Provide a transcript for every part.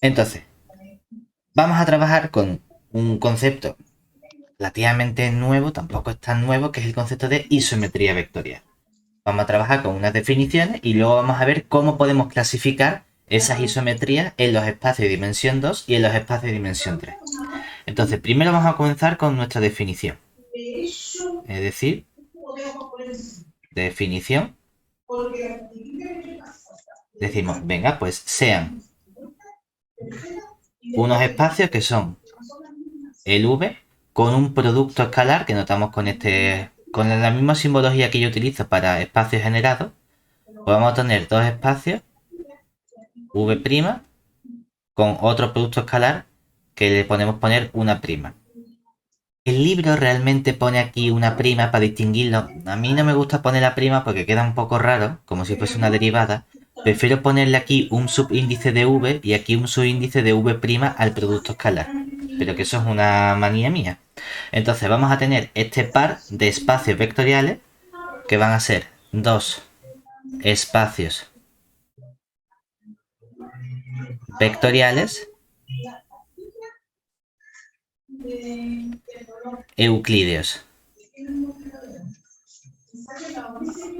Entonces, vamos a trabajar con un concepto relativamente nuevo, tampoco es tan nuevo, que es el concepto de isometría vectorial. Vamos a trabajar con unas definiciones y luego vamos a ver cómo podemos clasificar esas isometrías en los espacios de dimensión 2 y en los espacios de dimensión 3. Entonces, primero vamos a comenzar con nuestra definición. Es decir, definición. Decimos, venga, pues sean unos espacios que son el V con un producto escalar que notamos con la misma simbología que yo utilizo para espacios generados, pues vamos a tener dos espacios V' con otro producto escalar que le podemos poner una prima. El libro realmente pone aquí una prima para distinguirlo. A mí no me gusta poner la prima porque queda un poco raro, como si fuese una derivada. Prefiero ponerle aquí un subíndice de v y aquí un subíndice de v' al producto escalar. Pero que eso es una manía mía. Entonces vamos a tener este par de espacios vectoriales que van a ser dos espacios vectoriales euclídeos.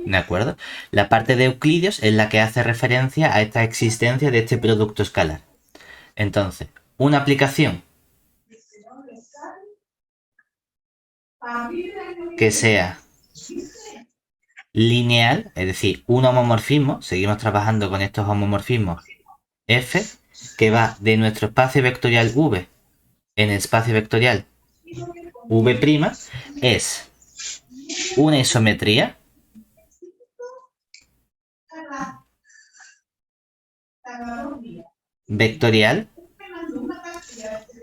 ¿De acuerdo? La parte de Euclideos es la que hace referencia a esta existencia de este producto escalar. Entonces, una aplicación que sea lineal, es decir, un homomorfismo, seguimos trabajando con estos homomorfismos F, que va de nuestro espacio vectorial V en el espacio vectorial V', es una isometría vectorial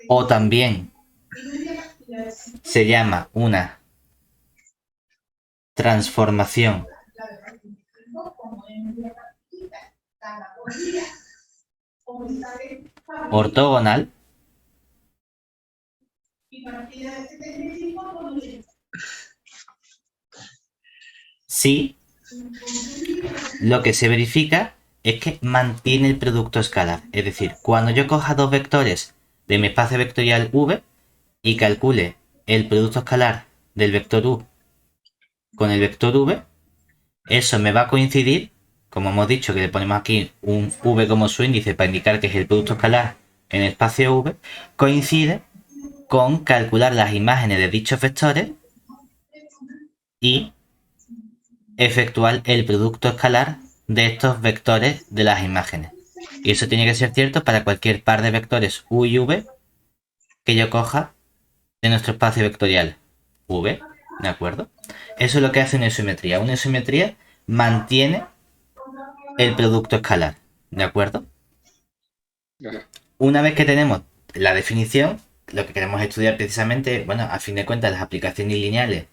o también se llama una transformación ortogonal si lo que se verifica es que mantiene el producto escalar. Es decir, cuando yo coja dos vectores de mi espacio vectorial V y calcule el producto escalar del vector U con el vector V, eso me va a coincidir, como hemos dicho que le ponemos aquí un V como su índice para indicar que es el producto escalar en el espacio V, coincide con calcular las imágenes de dichos vectores y efectuar el producto escalar de estos vectores de las imágenes. Y eso tiene que ser cierto para cualquier par de vectores u y v que yo coja de nuestro espacio vectorial v, ¿de acuerdo? Eso es lo que hace una isometría. Una isometría mantiene el producto escalar, ¿de acuerdo? Una vez que tenemos la definición, lo que queremos estudiar precisamente, bueno, a fin de cuentas las aplicaciones lineales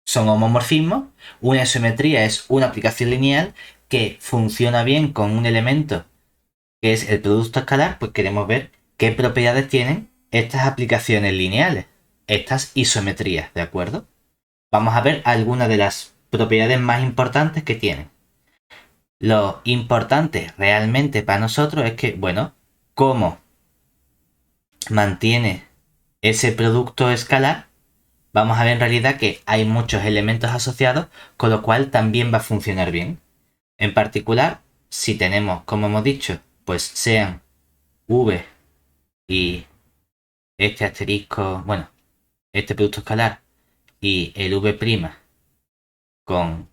son homomorfismos. Una isometría es una aplicación lineal que funciona bien con un elemento que es el producto escalar, pues queremos ver qué propiedades tienen estas aplicaciones lineales, estas isometrías, ¿de acuerdo? Vamos a ver algunas de las propiedades más importantes que tienen. Lo importante realmente para nosotros es que, bueno, cómo mantiene ese producto escalar, vamos a ver en realidad que hay muchos elementos asociados, con lo cual también va a funcionar bien. En particular, si tenemos, como hemos dicho, pues sean v y este asterisco, bueno, este producto escalar y el v' con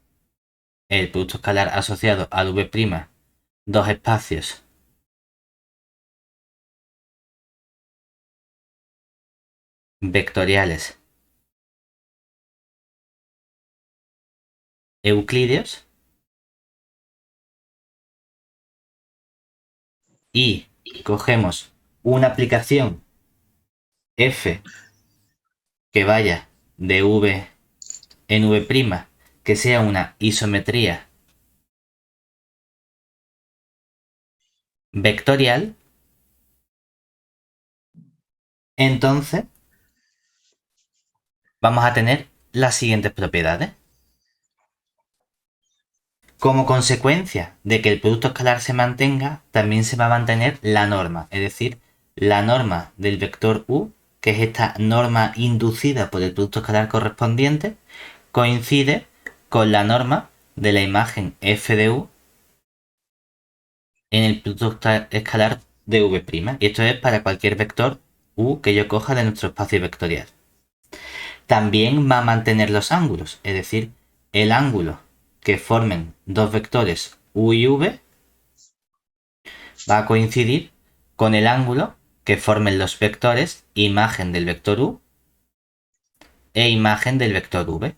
el producto escalar asociado al v', dos espacios vectoriales euclídeos y cogemos una aplicación f que vaya de v en v', que sea una isometría vectorial, entonces vamos a tener las siguientes propiedades. Como consecuencia de que el producto escalar se mantenga, también se va a mantener la norma, es decir, la norma del vector u, que es esta norma inducida por el producto escalar correspondiente, coincide con la norma de la imagen f de u en el producto escalar de v'. Y esto es para cualquier vector u que yo coja de nuestro espacio vectorial. También va a mantener los ángulos, es decir, el ángulo que formen dos vectores u y v va a coincidir con el ángulo que formen los vectores imagen del vector u e imagen del vector v.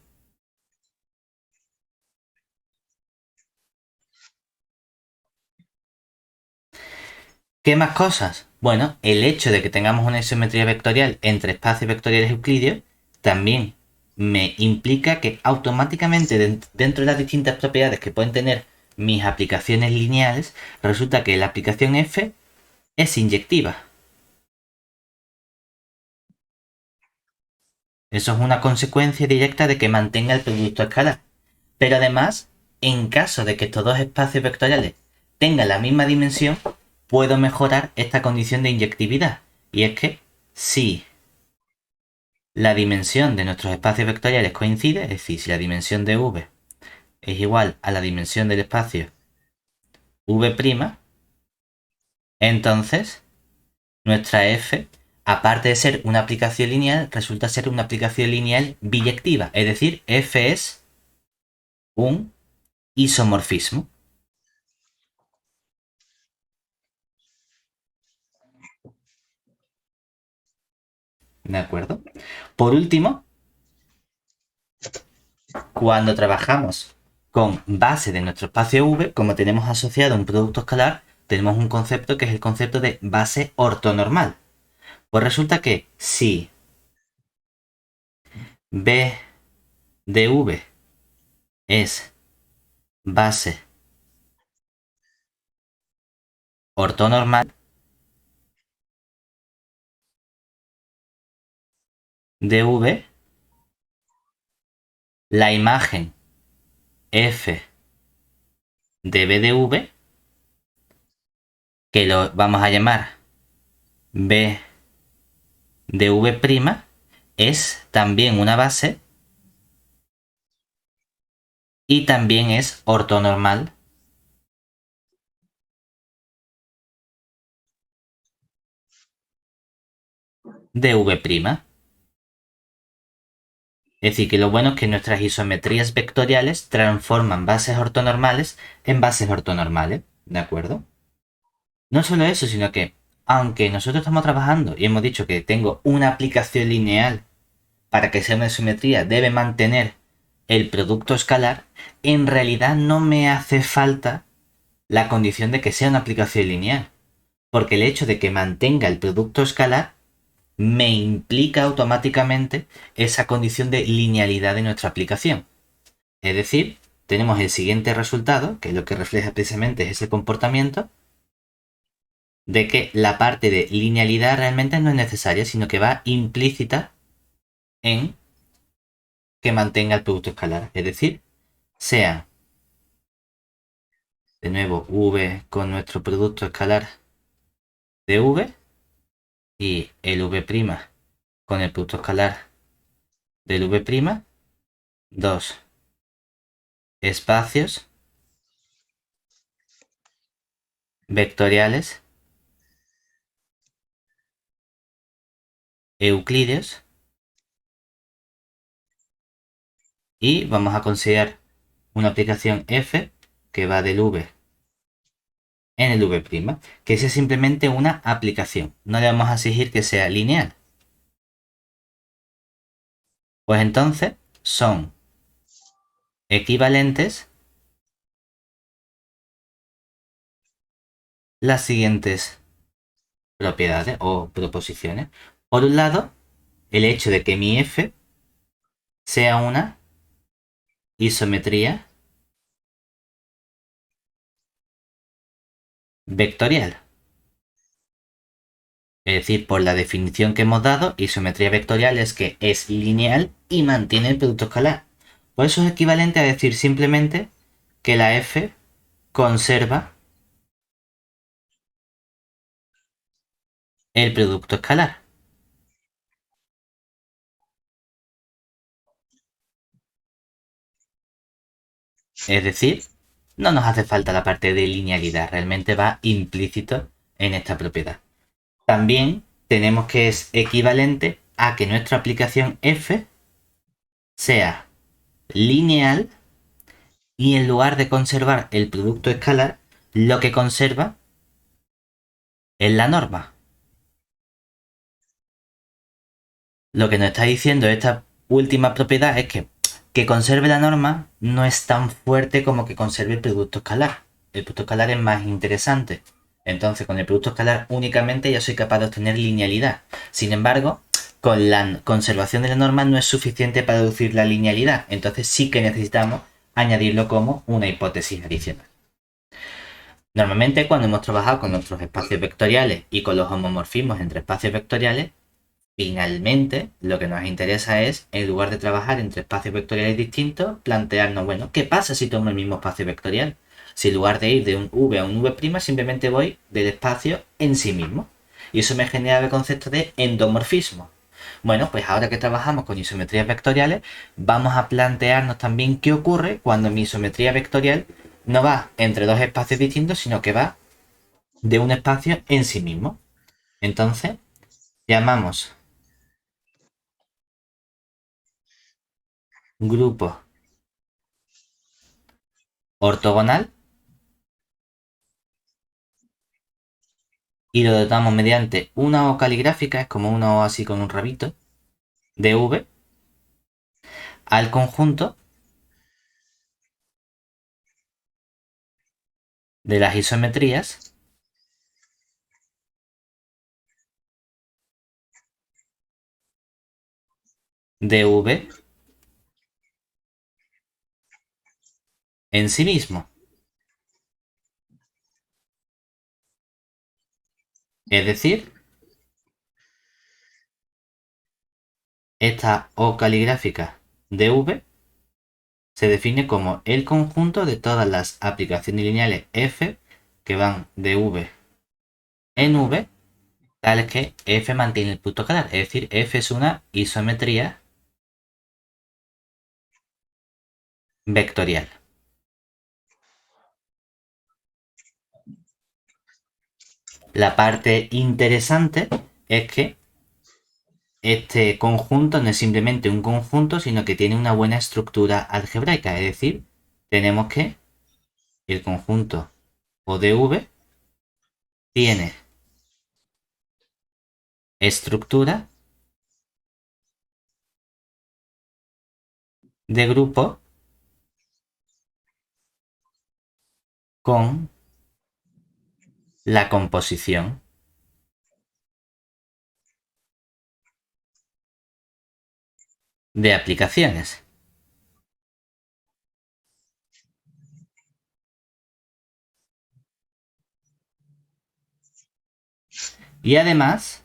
¿Qué más cosas? Bueno, el hecho de que tengamos una isometría vectorial entre espacios vectoriales euclideos también me implica que automáticamente dentro de las distintas propiedades que pueden tener mis aplicaciones lineales, resulta que la aplicación f es inyectiva. Eso es una consecuencia directa de que mantenga el producto escalar. Pero además, en caso de que estos dos espacios vectoriales tengan la misma dimensión, puedo mejorar esta condición de inyectividad. Y es que si la dimensión de nuestros espacios vectoriales coincide, es decir, si la dimensión de v es igual a la dimensión del espacio v', entonces nuestra f, aparte de ser una aplicación lineal, resulta ser una aplicación lineal biyectiva. Es decir, f es un isomorfismo. ¿De acuerdo? Por último, cuando trabajamos con base de nuestro espacio V, como tenemos asociado un producto escalar, tenemos un concepto que es el concepto de base ortonormal. Pues resulta que si B de V es base ortonormal de V, la imagen F de B de V, que lo vamos a llamar B de V', es también una base y también es ortonormal de V'. Es decir, que lo bueno es que nuestras isometrías vectoriales transforman bases ortonormales en bases ortonormales, ¿de acuerdo? No solo eso, sino que aunque nosotros estamos trabajando y hemos dicho que tengo una aplicación lineal para que sea una isometría, debe mantener el producto escalar, en realidad no me hace falta la condición de que sea una aplicación lineal, porque el hecho de que mantenga el producto escalar me implica automáticamente esa condición de linealidad de nuestra aplicación. Es decir, tenemos el siguiente resultado, que lo que refleja precisamente es ese comportamiento, de que la parte de linealidad realmente no es necesaria, sino que va implícita en que mantenga el producto escalar. Es decir, sea de nuevo v con nuestro producto escalar de v y el v' con el producto escalar del v', dos espacios vectoriales euclideos y vamos a considerar una aplicación f que va del v en el v', que sea simplemente una aplicación. No le vamos a exigir que sea lineal. Pues entonces son equivalentes las siguientes propiedades o proposiciones. Por un lado, el hecho de que mi f sea una isometría vectorial. Es decir, por la definición que hemos dado, isometría vectorial es que es lineal y mantiene el producto escalar. Por eso es equivalente a decir simplemente que la f conserva el producto escalar. Es decir, no nos hace falta la parte de linealidad, realmente va implícito en esta propiedad. También tenemos que es equivalente a que nuestra aplicación f sea lineal y en lugar de conservar el producto escalar, lo que conserva es la norma. Lo que nos está diciendo esta última propiedad es que conserve la norma no es tan fuerte como que conserve el producto escalar. El producto escalar es más interesante. Entonces, con el producto escalar únicamente ya soy capaz de obtener linealidad. Sin embargo, con la conservación de la norma no es suficiente para deducir la linealidad. Entonces sí que necesitamos añadirlo como una hipótesis adicional. Normalmente cuando hemos trabajado con nuestros espacios vectoriales y con los homomorfismos entre espacios vectoriales, finalmente lo que nos interesa es, en lugar de trabajar entre espacios vectoriales distintos, plantearnos, bueno, ¿qué pasa si tomo el mismo espacio vectorial? Si en lugar de ir de un v a un v', simplemente voy del espacio en sí mismo. Y eso me genera el concepto de endomorfismo. Bueno, pues ahora que trabajamos con isometrías vectoriales, vamos a plantearnos también qué ocurre cuando mi isometría vectorial no va entre dos espacios distintos, sino que va de un espacio en sí mismo. Entonces, llamamos grupo ortogonal y lo dotamos mediante una O caligráfica, es como una O así con un rabito, de V al conjunto de las isometrías de V en sí mismo. Es decir, esta O caligráfica de V se define como el conjunto de todas las aplicaciones lineales f que van de V en V, tales que f mantiene el punto escalar. Es decir, f es una isometría vectorial. La parte interesante es que este conjunto no es simplemente un conjunto, sino que tiene una buena estructura algebraica. Es decir, tenemos que el conjunto O de V tiene estructura de grupo con la composición de aplicaciones. Y además,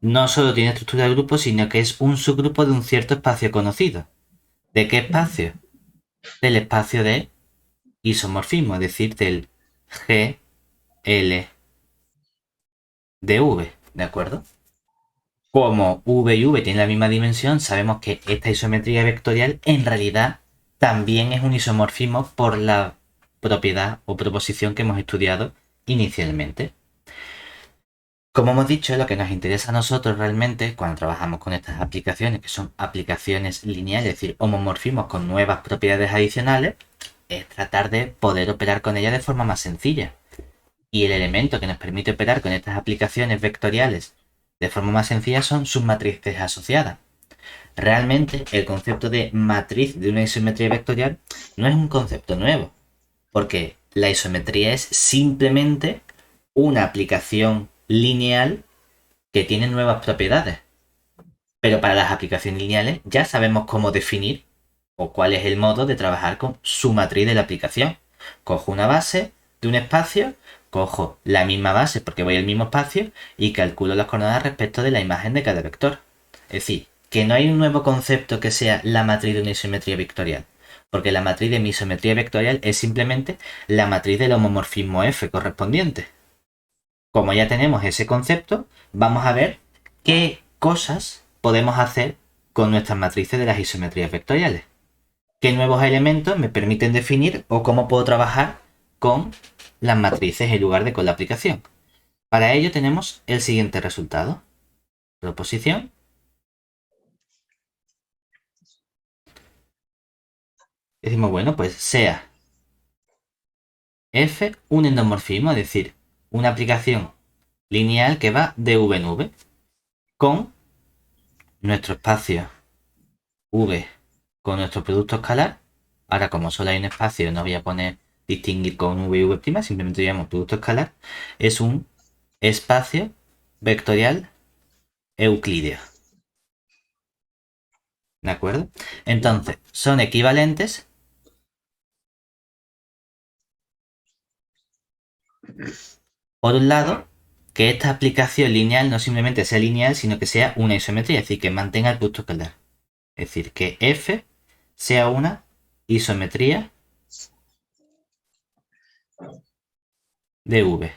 no solo tiene estructura de grupo, sino que es un subgrupo de un cierto espacio conocido. ¿De qué espacio? Del espacio de isomorfismo, es decir, del GL de V, ¿de acuerdo? Como V y V tienen la misma dimensión, sabemos que esta isometría vectorial en realidad también es un isomorfismo por la propiedad o proposición que hemos estudiado inicialmente. Como hemos dicho, lo que nos interesa a nosotros realmente cuando trabajamos con estas aplicaciones, que son aplicaciones lineales, es decir, homomorfismos con nuevas propiedades adicionales, es tratar de poder operar con ellas de forma más sencilla. Y el elemento que nos permite operar con estas aplicaciones vectoriales de forma más sencilla son sus matrices asociadas. Realmente el concepto de matriz de una isometría vectorial no es un concepto nuevo, porque la isometría es simplemente una aplicación lineal que tiene nuevas propiedades. Pero para las aplicaciones lineales ya sabemos cómo definir o cuál es el modo de trabajar con su matriz de la aplicación. Cojo una base de un espacio, cojo la misma base porque voy al mismo espacio y calculo las coordenadas respecto de la imagen de cada vector. Es decir, que no hay un nuevo concepto que sea la matriz de una isometría vectorial. porque la matriz de mi isometría vectorial es simplemente la matriz del homomorfismo F correspondiente. Como ya tenemos ese concepto, vamos a ver qué cosas podemos hacer con nuestras matrices de las isometrías vectoriales. ¿Qué nuevos elementos me permiten definir o cómo puedo trabajar con las matrices en lugar de con la aplicación? Para ello tenemos el siguiente resultado. Proposición. Decimos, bueno, pues sea F un endomorfismo, es decir, una aplicación lineal que va de V en V con nuestro espacio V con nuestro producto escalar. Ahora, como solo hay un espacio, no voy a poner distinguir con V y V', simplemente llamamos producto escalar. Es un espacio vectorial euclídeo. ¿De acuerdo? Entonces, son equivalentes por un lado, que esta aplicación lineal no simplemente sea lineal, sino que sea una isometría, es decir, que mantenga el producto escalar. Es decir, que F sea una isometría de V.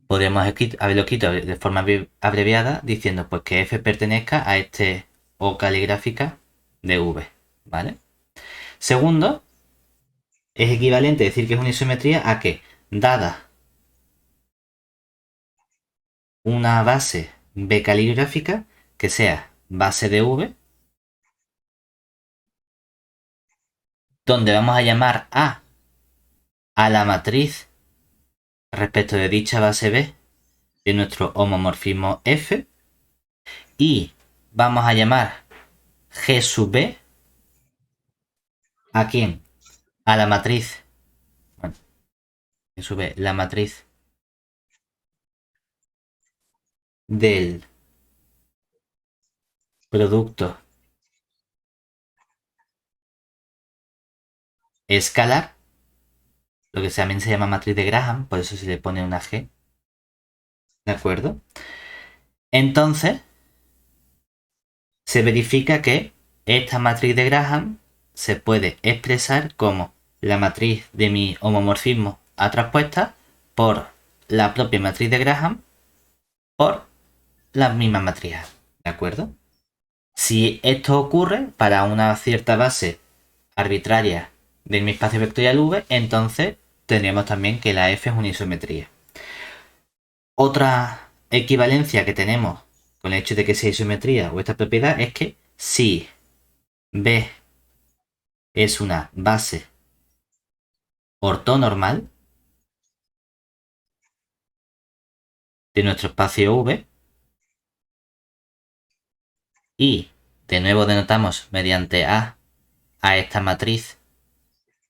Podríamos haberlo escrito de forma abreviada diciendo pues que F pertenezca a este O caligráfica de V. ¿Vale? Segundo, es equivalente decir que es una isometría a que, dada una base B caligráfica, que sea base de V, donde vamos a llamar a la matriz respecto de dicha base B de nuestro homomorfismo F, y vamos a llamar G sub B ¿a quién? A la matriz. Bueno, G sub B, la matriz del producto escalar, lo que también se llama matriz de Graham, por eso se le pone una G. ¿De acuerdo? Entonces, se verifica que esta matriz de Graham se puede expresar como la matriz de mi homomorfismo A traspuesta por la propia matriz de Graham por la misma matriz A. ¿De acuerdo? Si esto ocurre para una cierta base arbitraria de mi espacio vectorial V, entonces tendríamos también que la F es una isometría. Otra equivalencia que tenemos con el hecho de que sea isometría o esta propiedad es que si B es una base ortonormal de nuestro espacio V, y de nuevo denotamos mediante a esta matriz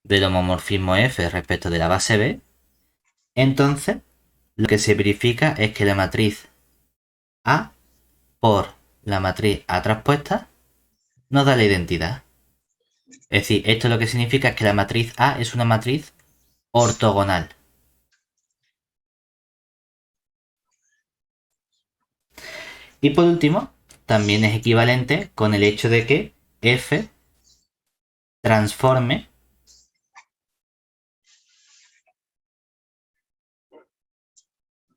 del homomorfismo F respecto de la base B, entonces lo que se verifica es que la matriz A por la matriz A traspuesta nos da la identidad. Es decir, esto lo que significa es que la matriz A es una matriz ortogonal. Y por último, también es equivalente con el hecho de que F transforme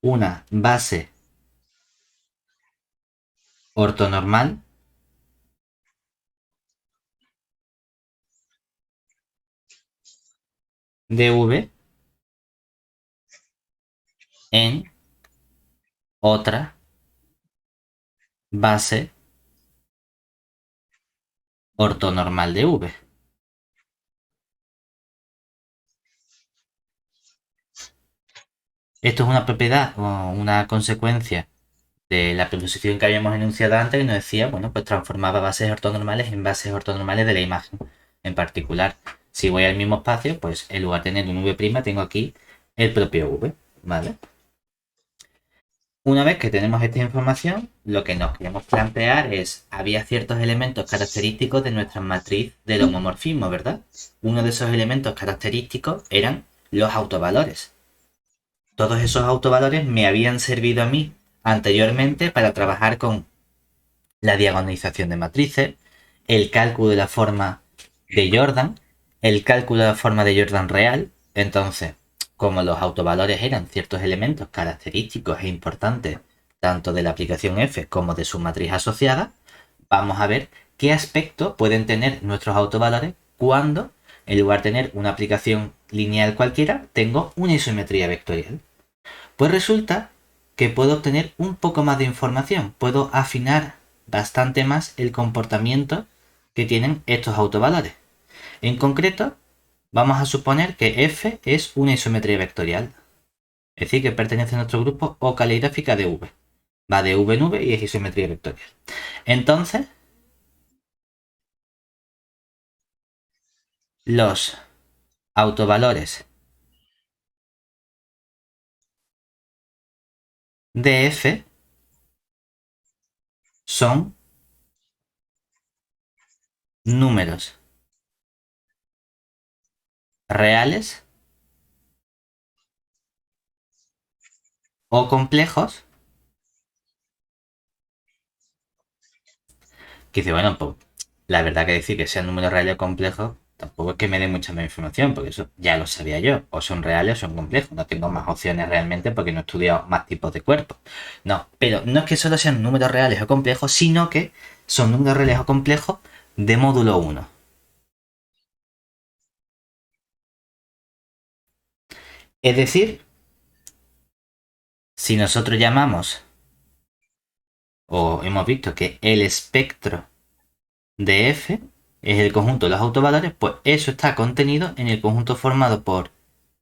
una base ortonormal de V en otra base ortonormal de V. Esto es una propiedad o una consecuencia de la proposición que habíamos enunciado antes, que nos decía, bueno, pues transformaba bases ortonormales en bases ortonormales de la imagen. En particular, si voy al mismo espacio, pues en lugar de tener un V', tengo aquí el propio V, ¿vale? Una vez que tenemos esta información, lo que nos queremos plantear es, había ciertos elementos característicos de nuestra matriz del homomorfismo, ¿verdad? Uno de esos elementos característicos eran los autovalores. Todos esos autovalores me habían servido a mí anteriormente para trabajar con la diagonalización de matrices, el cálculo de la forma de Jordan, el cálculo de la forma de Jordan real. Entonces, como los autovalores eran ciertos elementos característicos e importantes tanto de la aplicación f como de su matriz asociada, vamos a ver qué aspecto pueden tener nuestros autovalores cuando, en lugar de tener una aplicación lineal cualquiera, tengo una isometría vectorial. Pues resulta que puedo obtener un poco más de información, puedo afinar bastante más el comportamiento que tienen estos autovalores. En concreto, vamos a suponer que f es una isometría vectorial, es decir, que pertenece a nuestro grupo o caligráfica de v. Va de v en v y es isometría vectorial. Entonces, los autovalores de f son números reales o complejos. Que dice, bueno, pues la verdad que decir que sean números reales o complejos tampoco es que me dé mucha más información, porque eso ya lo sabía yo. O son reales o son complejos. No tengo más opciones realmente porque no he estudiado más tipos de cuerpos. No, pero no es que solo sean números reales o complejos, sino que son números reales o complejos de módulo 1. Es decir, si nosotros llamamos o hemos visto que el espectro de f es el conjunto de los autovalores, pues eso está contenido en el conjunto formado por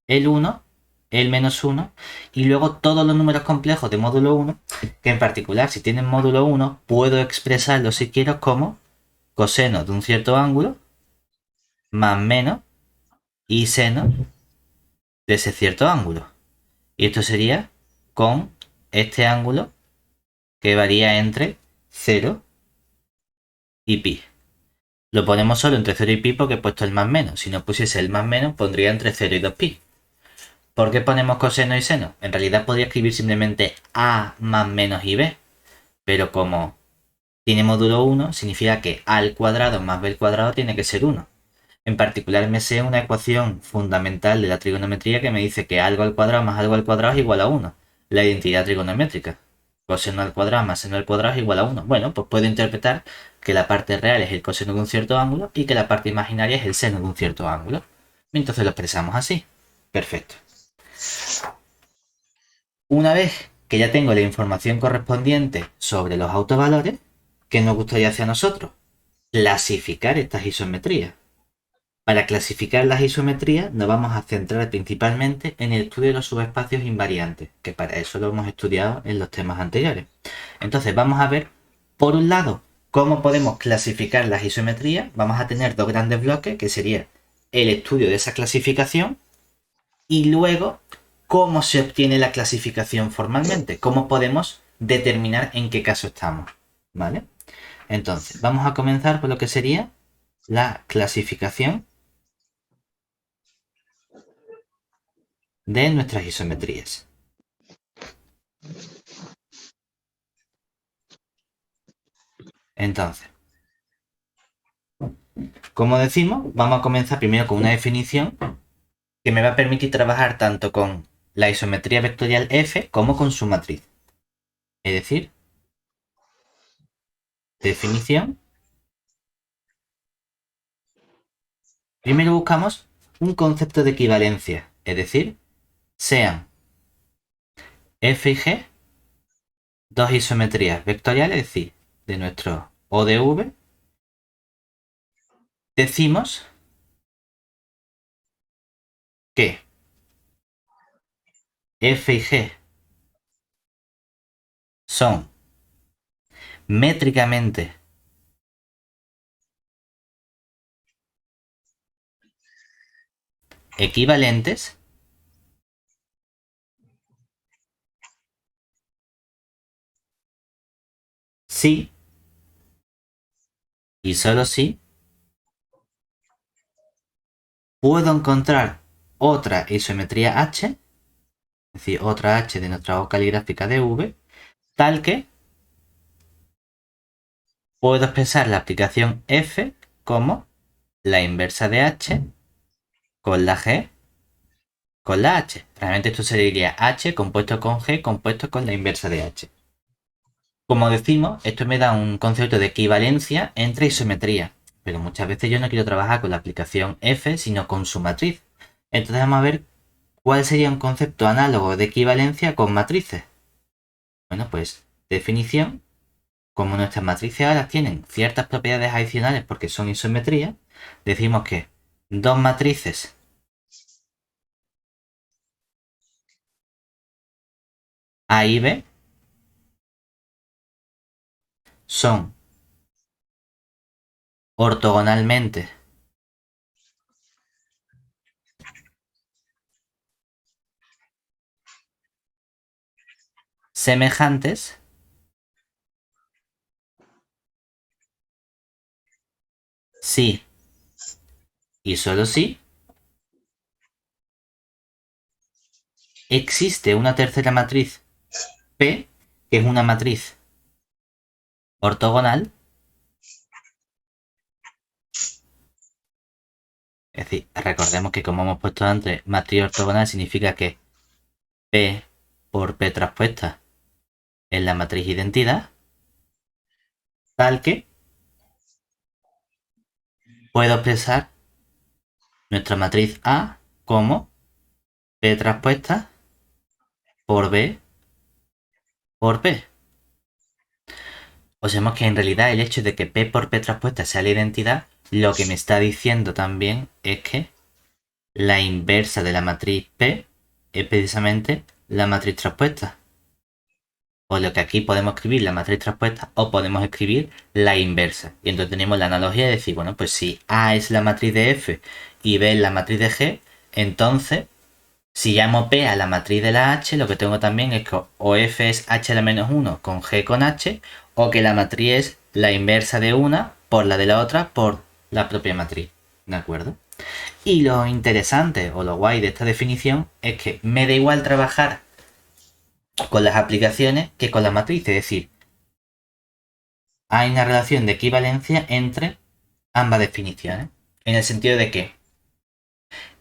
el 1, el menos 1 y luego todos los números complejos de módulo 1, que en particular si tienen módulo 1 puedo expresarlo si quiero como coseno de un cierto ángulo más menos y seno de ese cierto ángulo. Y esto sería con este ángulo que varía entre 0 y pi. Lo ponemos solo entre 0 y pi porque he puesto el más menos. Si no pusiese el más menos, pondría entre 0 y 2pi. ¿Por qué ponemos coseno y seno? En realidad podría escribir simplemente a más menos y b. Pero como tiene módulo 1, significa que a al cuadrado más b al cuadrado tiene que ser 1. En particular me sé una ecuación fundamental de la trigonometría que me dice que algo al cuadrado más algo al cuadrado es igual a 1. La identidad trigonométrica. Coseno al cuadrado más seno al cuadrado es igual a 1. Bueno, pues puedo interpretar que la parte real es el coseno de un cierto ángulo y que la parte imaginaria es el seno de un cierto ángulo. Entonces lo expresamos así. Perfecto. Una vez que ya tengo la información correspondiente sobre los autovalores, ¿qué nos gustaría hacer a nosotros? Clasificar estas isometrías. Para clasificar las isometrías nos vamos a centrar principalmente en el estudio de los subespacios invariantes, que para eso lo hemos estudiado en los temas anteriores. Entonces vamos a ver, por un lado, cómo podemos clasificar las isometrías. Vamos a tener dos grandes bloques, que sería el estudio de esa clasificación y luego cómo se obtiene la clasificación formalmente, cómo podemos determinar en qué caso estamos. ¿Vale? Entonces, vamos a comenzar por lo que sería la clasificación de nuestras isometrías. Entonces, como decimos, vamos a comenzar primero con una definición que me va a permitir trabajar tanto con la isometría vectorial f como con su matriz. Es decir, definición. Primero buscamos un concepto de equivalencia, es decir, sean f y g dos isometrías vectoriales, es decir, de nuestro O de V, decimos que f y g son métricamente equivalentes si y solo si puedo encontrar otra isometría H, es decir, otra H de nuestra O caligráfica de V, tal que puedo expresar la aplicación f como la inversa de h con la g con la h. Realmente esto sería h compuesto con g compuesto con la inversa de h. Como decimos, esto me da un concepto de equivalencia entre isometría, pero muchas veces yo no quiero trabajar con la aplicación f, sino con su matriz. Entonces vamos a ver cuál sería un concepto análogo de equivalencia con matrices. Bueno, pues definición, como nuestras matrices ahora tienen ciertas propiedades adicionales porque son isometría, decimos que dos matrices A y B son ortogonalmente semejantes si y solo si existe una tercera matriz P, que es una matriz ortogonal, es decir, recordemos que como hemos puesto antes, matriz ortogonal significa que P por P traspuesta es la matriz identidad, tal que puedo expresar nuestra matriz A como P traspuesta por B por P. Observemos que en realidad el hecho de que P por P traspuesta sea la identidad, lo que me está diciendo también es que la inversa de la matriz P es precisamente la matriz traspuesta. O lo que aquí podemos escribir la matriz traspuesta o podemos escribir la inversa. Y entonces tenemos la analogía de decir, bueno, pues si A es la matriz de F y B es la matriz de G, entonces si llamo P a la matriz de la H, lo que tengo también es que o F es H a la menos 1 con G con H, o que la matriz es la inversa de una por la de la otra por la propia matriz. ¿De acuerdo? Y lo interesante o lo guay de esta definición es que me da igual trabajar con las aplicaciones que con la matriz. Es decir, hay una relación de equivalencia entre ambas definiciones. En el sentido de que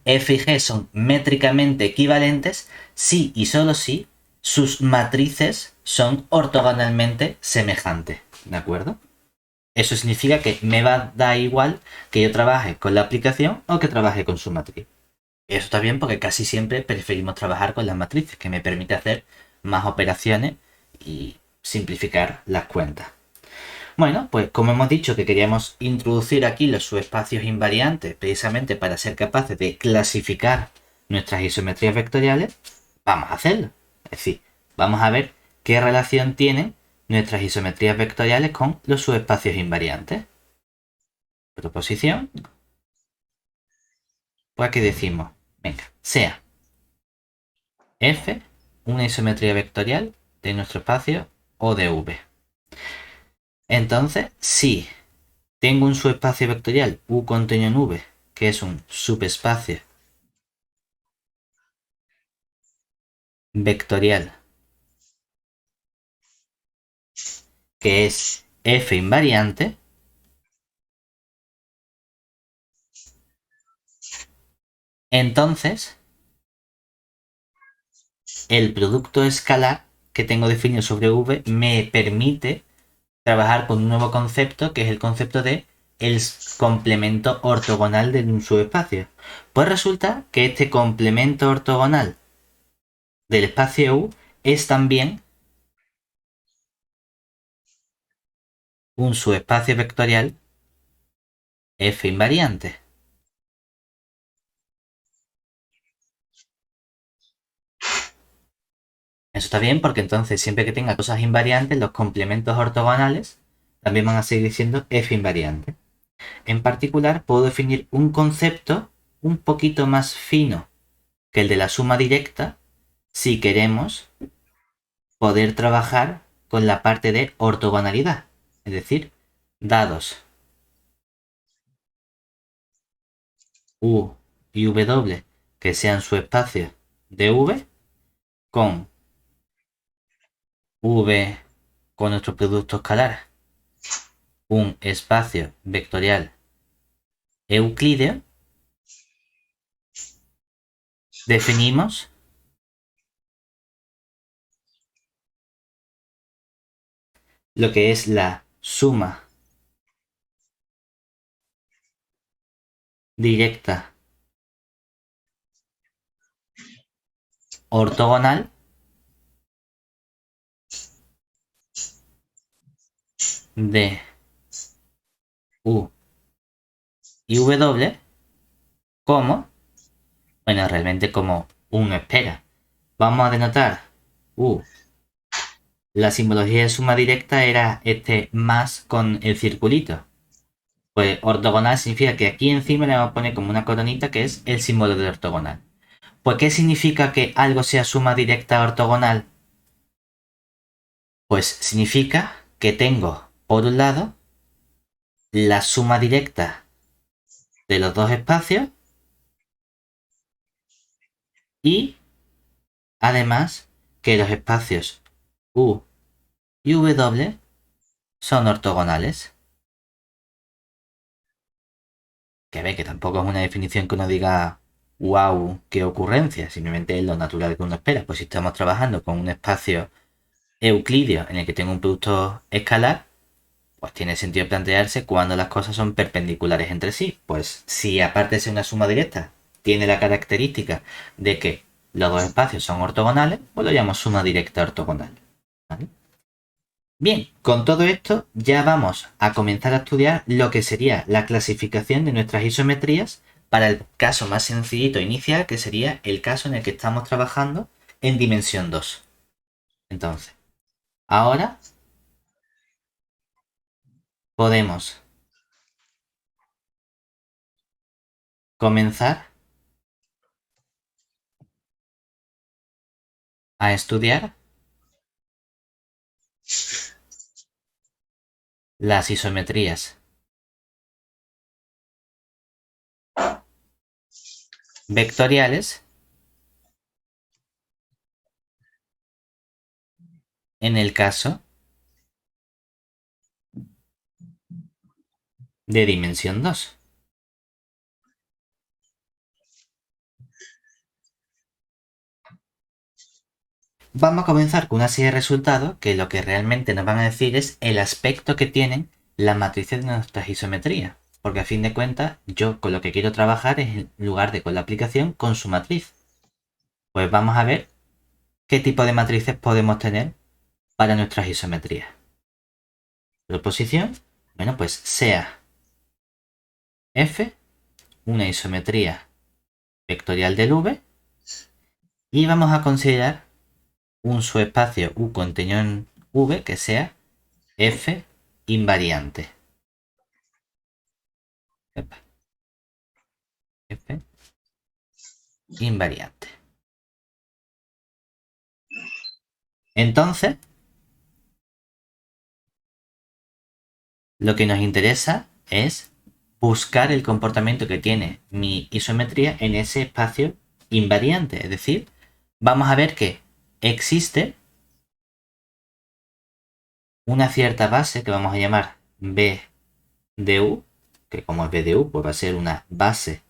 f y g son métricamente equivalentes si y solo si sus matrices son ortogonalmente semejantes. ¿De acuerdo? Eso significa que me va a dar igual que yo trabaje con la aplicación o que trabaje con su matriz. Eso está bien porque casi siempre preferimos trabajar con las matrices, que me permite hacer más operaciones y simplificar las cuentas. Bueno, pues como hemos dicho que queríamos introducir aquí los subespacios invariantes precisamente para ser capaces de clasificar nuestras isometrías vectoriales, vamos a hacerlo. Es decir, vamos a ver qué relación tienen nuestras isometrías vectoriales con los subespacios invariantes. Proposición. Pues aquí decimos, venga, sea f una isometría vectorial de nuestro espacio O de V. Entonces, si tengo un subespacio vectorial U contenido en V, que es un subespacio vectorial que es f invariante, entonces el producto escalar que tengo definido sobre V me permite trabajar con un nuevo concepto que es el concepto de el complemento ortogonal de un subespacio. Pues resulta que este complemento ortogonal del espacio U es también un subespacio vectorial f invariante. Eso está bien porque entonces siempre que tenga cosas invariantes, los complementos ortogonales también van a seguir siendo f invariante. En particular, puedo definir un concepto un poquito más fino que el de la suma directa si queremos poder trabajar con la parte de ortogonalidad. Es decir, dados U y W que sean subespacios de V con V con nuestro producto escalar, un espacio vectorial euclídeo, definimos lo que es la suma directa ortogonal de U y W como, bueno, realmente como un espera. Vamos a denotar U. La simbología de suma directa era este más con el circulito. Pues ortogonal significa que aquí encima le vamos a poner como una coronita que es el símbolo de ortogonal. Pues ¿qué significa que algo sea suma directa ortogonal? Pues significa que tengo, por un lado, la suma directa de los dos espacios y además que los espacios U y W son ortogonales. Que ve que tampoco es una definición que uno diga wow, qué ocurrencia, simplemente es lo natural que uno espera. Pues si estamos trabajando con un espacio euclídeo en el que tengo un producto escalar, pues tiene sentido plantearse cuando las cosas son perpendiculares entre sí. Pues si aparte de ser una suma directa, tiene la característica de que los dos espacios son ortogonales, pues lo llamo suma directa ortogonal. ¿Vale? Bien, con todo esto ya vamos a comenzar a estudiar lo que sería la clasificación de nuestras isometrías para el caso más sencillito inicial, que sería el caso en el que estamos trabajando en dimensión 2. Entonces, ahora podemos comenzar a estudiar las isometrías vectoriales en el caso de dimensión 2. Vamos a comenzar con una serie de resultados que lo que realmente nos van a decir es el aspecto que tienen las matrices de nuestras isometrías. Porque a fin de cuentas, yo con lo que quiero trabajar es en lugar de con la aplicación, con su matriz. Pues vamos a ver qué tipo de matrices podemos tener para nuestras isometrías. Proposición, bueno, pues sea F una isometría vectorial del V y vamos a considerar un subespacio U contenido en V que sea F invariante. F invariante. Entonces, lo que nos interesa es buscar el comportamiento que tiene mi isometría en ese espacio invariante. Es decir, vamos a ver que existe una cierta base que vamos a llamar B de U, que como es B de U, pues va a ser una base,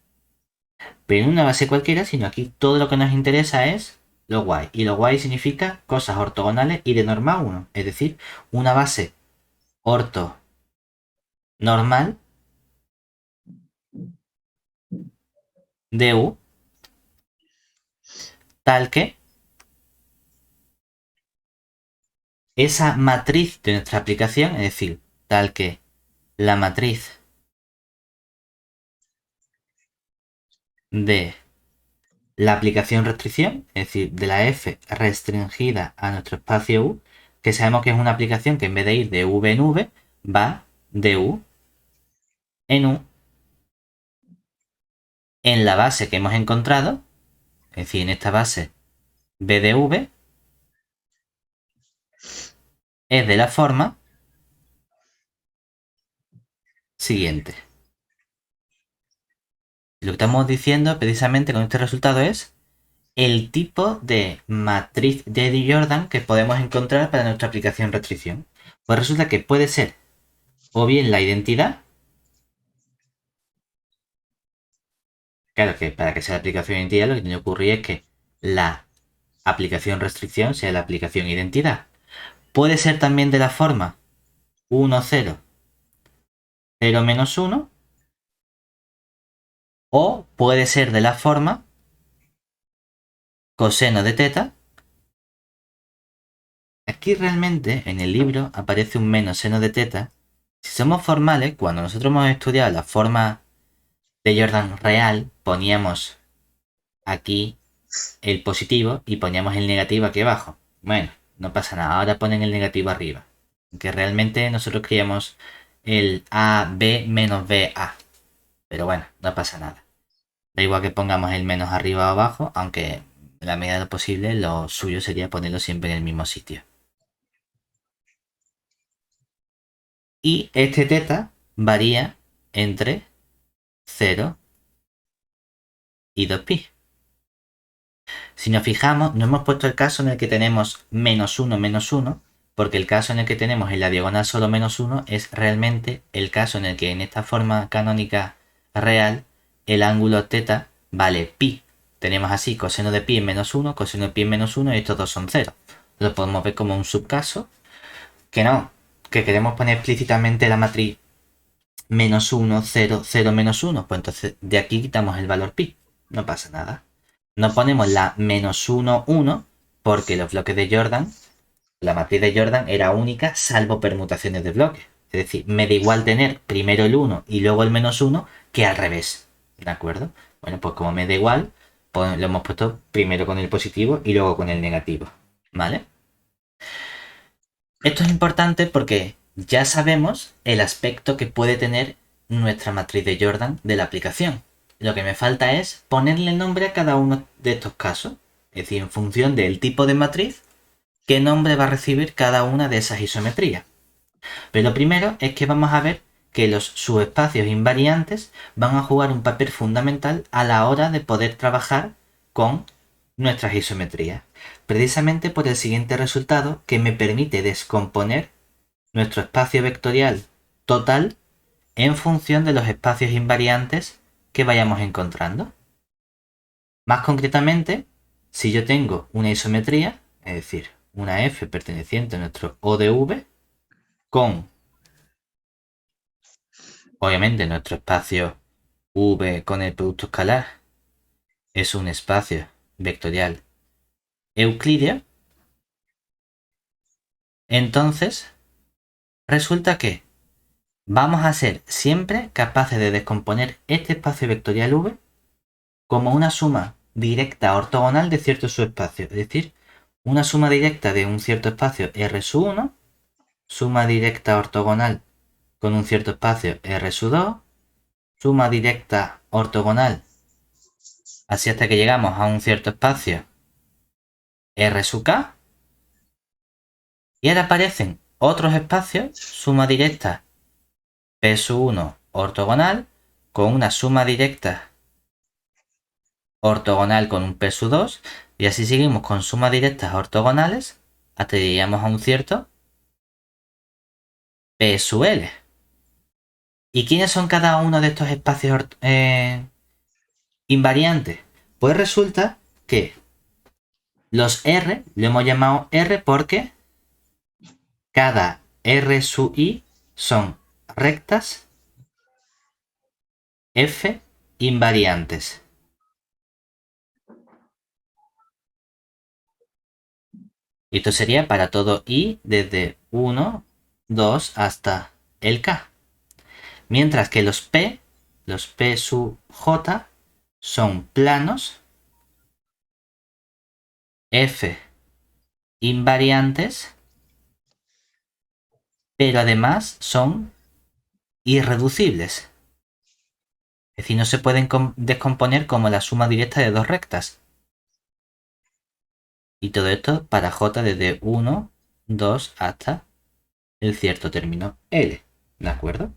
pero no una base cualquiera, sino aquí todo lo que nos interesa es lo guay. Y lo guay significa cosas ortogonales y de norma 1, es decir, una base orto normal de U tal que esa matriz de nuestra aplicación, es decir, tal que la matriz de la aplicación restricción, es decir, de la F restringida a nuestro espacio U, que sabemos que es una aplicación que en vez de ir de V en V, va de U en U en la base que hemos encontrado, es decir, en esta base B de V, es de la forma siguiente. Lo que estamos diciendo precisamente con este resultado es el tipo de matriz de Eddy-Jordan que podemos encontrar para nuestra aplicación restricción. Pues resulta que puede ser o bien la identidad Claro que para que sea la aplicación identidad lo que tiene que ocurrir es que la aplicación restricción sea la aplicación identidad. Puede ser también de la forma 1, 0, 0 menos 1, o puede ser de la forma coseno de teta. Aquí realmente en el libro aparece un menos seno de teta. Si somos formales, cuando nosotros hemos estudiado la forma de Jordan real, poníamos aquí el positivo y poníamos el negativo aquí abajo. Bueno, no pasa nada, ahora ponen el negativo arriba. Que realmente nosotros queríamos el AB menos BA. Pero bueno, no pasa nada. Da igual que pongamos el menos arriba o abajo, aunque en la medida de lo posible lo suyo sería ponerlo siempre en el mismo sitio. Y este teta varía entre 0 y 2pi. Si nos fijamos, no hemos puesto el caso en el que tenemos menos 1, porque el caso en el que tenemos en la diagonal solo menos 1 es realmente el caso en el que en esta forma canónica real el ángulo teta vale pi. Tenemos así coseno de pi en menos 1, coseno de pi en menos 1 y estos dos son 0. Lo podemos ver como un subcaso que no, que queremos poner explícitamente la matriz menos 1, 0, 0, menos 1. Pues entonces de aquí quitamos el valor pi. No pasa nada. No ponemos la menos 1, 1, porque los bloques de Jordan, la matriz de Jordan era única salvo permutaciones de bloques. Es decir, me da igual tener primero el 1 y luego el menos 1 que al revés. ¿De acuerdo? Bueno, pues como me da igual, pues lo hemos puesto primero con el positivo y luego con el negativo. ¿Vale? Esto es importante porque ya sabemos el aspecto que puede tener nuestra matriz de Jordan de la aplicación. Lo que me falta es ponerle nombre a cada uno de estos casos. Es decir, en función del tipo de matriz, qué nombre va a recibir cada una de esas isometrías. Pero lo primero es que vamos a ver que los subespacios invariantes van a jugar un papel fundamental a la hora de poder trabajar con nuestras isometrías. Precisamente por el siguiente resultado que me permite descomponer nuestro espacio vectorial total en función de los espacios invariantes que vayamos encontrando. Más concretamente, si yo tengo una isometría, es decir, una F perteneciente a nuestro O de V, con, obviamente, nuestro espacio V con el producto escalar es un espacio vectorial euclídeo, entonces resulta que vamos a ser siempre capaces de descomponer este espacio vectorial V como una suma directa ortogonal de ciertos subespacios. Es decir, una suma directa de un cierto espacio R1, suma directa ortogonal con un cierto espacio R2, suma directa ortogonal así hasta que llegamos a un cierto espacio R(k). Y ahora aparecen otros espacios, suma directa P1 ortogonal con una suma directa ortogonal con un P2 y así seguimos con sumas directas ortogonales hasta que llegamos a un cierto P(l). ¿Y quiénes son cada uno de estos espacios invariantes? Pues resulta que los R lo hemos llamado R porque cada R sub i son rectas F invariantes. Y esto sería para todo i desde 1, 2 hasta el k. Mientras que los P sub j, son planos F invariantes, pero además son irreducibles. Es decir, no se pueden descomponer como la suma directa de dos rectas. Y todo esto para j desde 1, 2 hasta el cierto término L. ¿De acuerdo?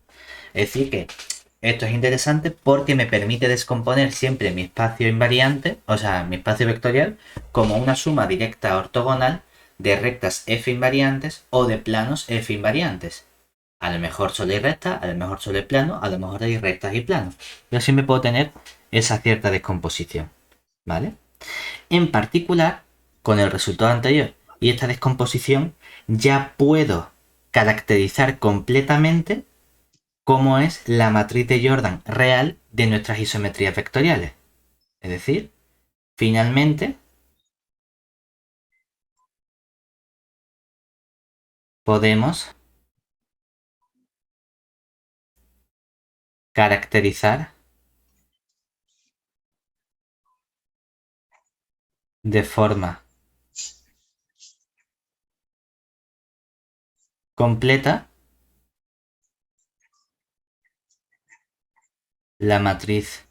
Es decir que esto es interesante porque me permite descomponer siempre mi espacio invariante, o sea, mi espacio vectorial, como una suma directa ortogonal de rectas F invariantes o de planos F invariantes. A lo mejor solo hay rectas, a lo mejor solo hay plano, a lo mejor hay rectas y planos. Yo siempre puedo tener esa cierta descomposición, ¿vale? En particular, con el resultado anterior y esta descomposición, ya puedo caracterizar completamente cómo es la matriz de Jordan real de nuestras isometrías vectoriales. Es decir, finalmente podemos caracterizar de forma completa la matriz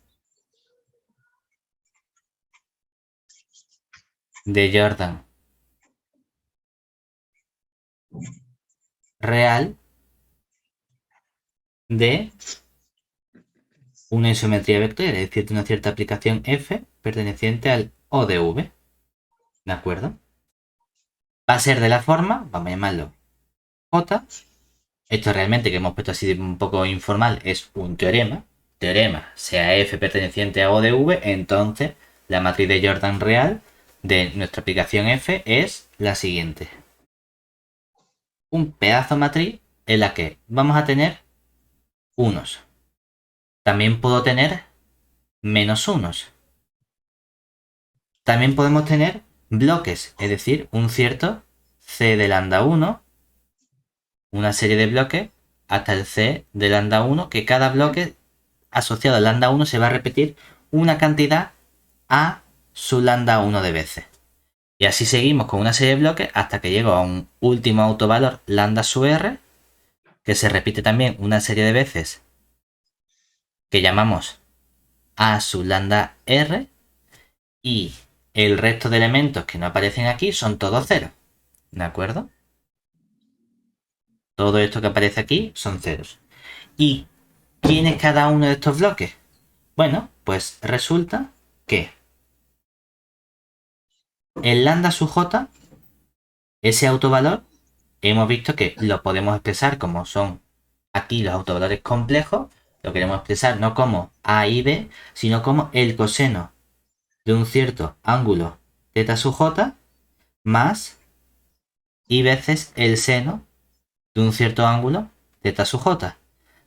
de Jordan real de una isometría vectorial, es decir, de una cierta aplicación f perteneciente al O de V. ¿De acuerdo? Va a ser de la forma, vamos a llamarlo J. Esto realmente que hemos puesto así un poco informal es un teorema. Teorema, sea f perteneciente a O de V, entonces la matriz de Jordan real de nuestra aplicación f es la siguiente. Un pedazo matriz en la que vamos a tener unos. También puedo tener menos unos. También podemos tener bloques, es decir, un cierto c de lambda 1, una serie de bloques hasta el c de lambda 1, que cada bloque asociado al lambda 1 se va a repetir una cantidad a su lambda 1 de veces. Y así seguimos con una serie de bloques hasta que llego a un último autovalor lambda sub r, que se repite también una serie de veces que llamamos a sub lambda r, y el resto de elementos que no aparecen aquí son todos ceros. ¿De acuerdo? Todo esto que aparece aquí son ceros. ¿Y quién es cada uno de estos bloques? Bueno, pues resulta que el lambda sub j, ese autovalor, hemos visto que lo podemos expresar como son aquí los autovalores complejos. Lo queremos expresar no como a y b, sino como el coseno de un cierto ángulo θ sub j más y veces el seno de un cierto ángulo θ sub j.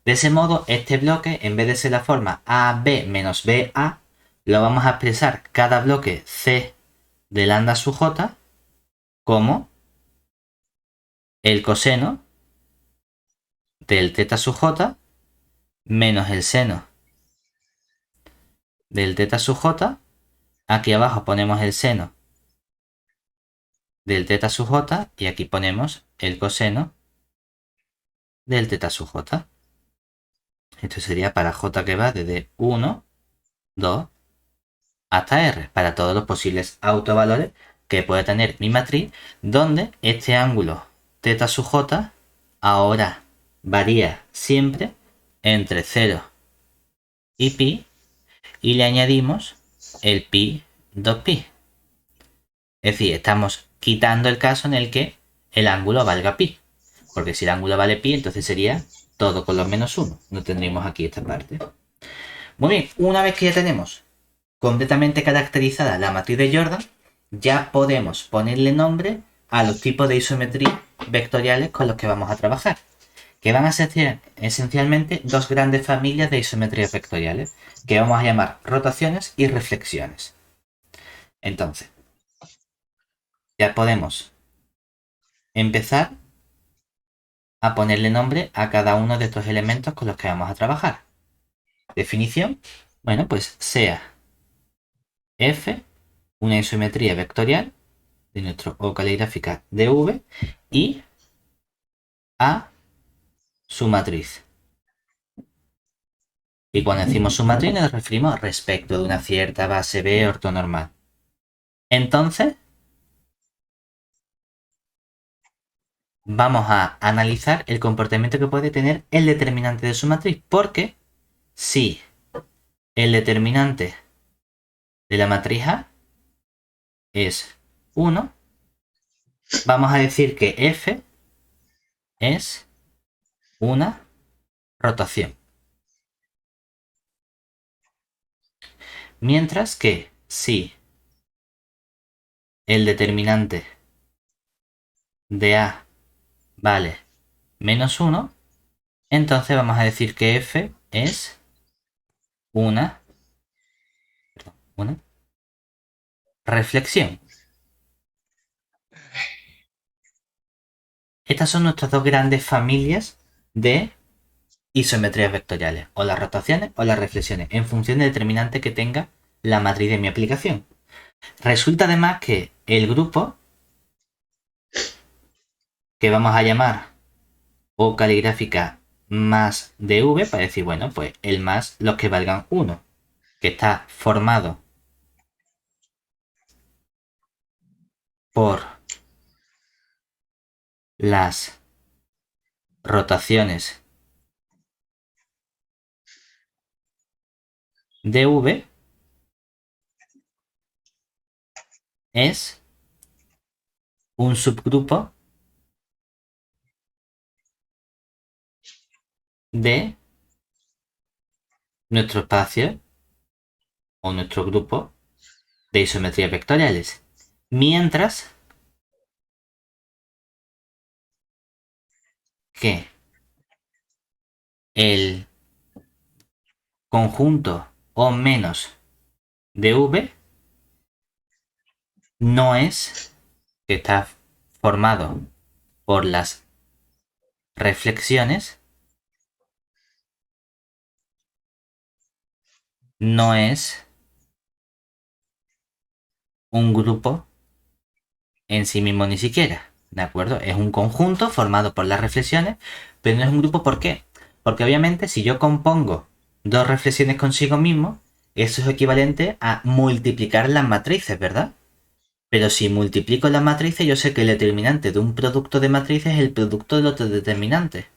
De ese modo, este bloque, en vez de ser la forma AB menos BA, lo vamos a expresar cada bloque C de lambda sub j como el coseno del θ sub j menos el seno del θ sub j. Aquí abajo ponemos el seno del θ sub j y aquí ponemos el coseno del θ sub j. Esto sería para j que va desde 1, 2 hasta r, para todos los posibles autovalores que puede tener mi matriz, donde este ángulo θ sub j ahora varía siempre entre 0 y pi, y le añadimos el pi 2pi. Es decir, estamos quitando el caso en el que el ángulo valga pi, porque si el ángulo vale pi, entonces sería todo con los menos 1. No tendríamos aquí esta parte. Muy bien, una vez que ya tenemos completamente caracterizada la matriz de Jordan, ya podemos ponerle nombre a los tipos de isometría vectoriales con los que vamos a trabajar, que van a ser esencialmente dos grandes familias de isometrías vectoriales, que vamos a llamar rotaciones y reflexiones. Entonces, ya podemos empezar a ponerle nombre a cada uno de estos elementos con los que vamos a trabajar. Definición, bueno, pues sea F una isometría vectorial de nuestro O caligráfica de V y A su matriz. Y cuando decimos su matriz nos referimos respecto de una cierta base B ortonormal. Entonces, vamos a analizar el comportamiento que puede tener el determinante de su matriz, porque si el determinante de la matriz A es 1, vamos a decir que F es una rotación. Mientras que si el determinante de A vale menos 1, entonces vamos a decir que F es una reflexión. Estas son nuestras dos grandes familias de isometrías vectoriales, o las rotaciones o las reflexiones, en función del determinante que tenga la matriz de mi aplicación. Resulta además que el grupo, que vamos a llamar O caligráfica más dv, para decir, bueno, pues el más los que valgan 1, que está formado por las rotaciones dv, es un subgrupo de nuestro espacio o nuestro grupo de isometrías vectoriales. Mientras que el conjunto O menos de V no es, que está formado por las reflexiones, no es un grupo en sí mismo ni siquiera, ¿de acuerdo? Es un conjunto formado por las reflexiones, pero no es un grupo. ¿Por qué? Porque obviamente si yo compongo dos reflexiones consigo mismo, eso es equivalente a multiplicar las matrices, ¿verdad? Pero si multiplico las matrices, yo sé que el determinante de un producto de matrices es el producto del otro determinante.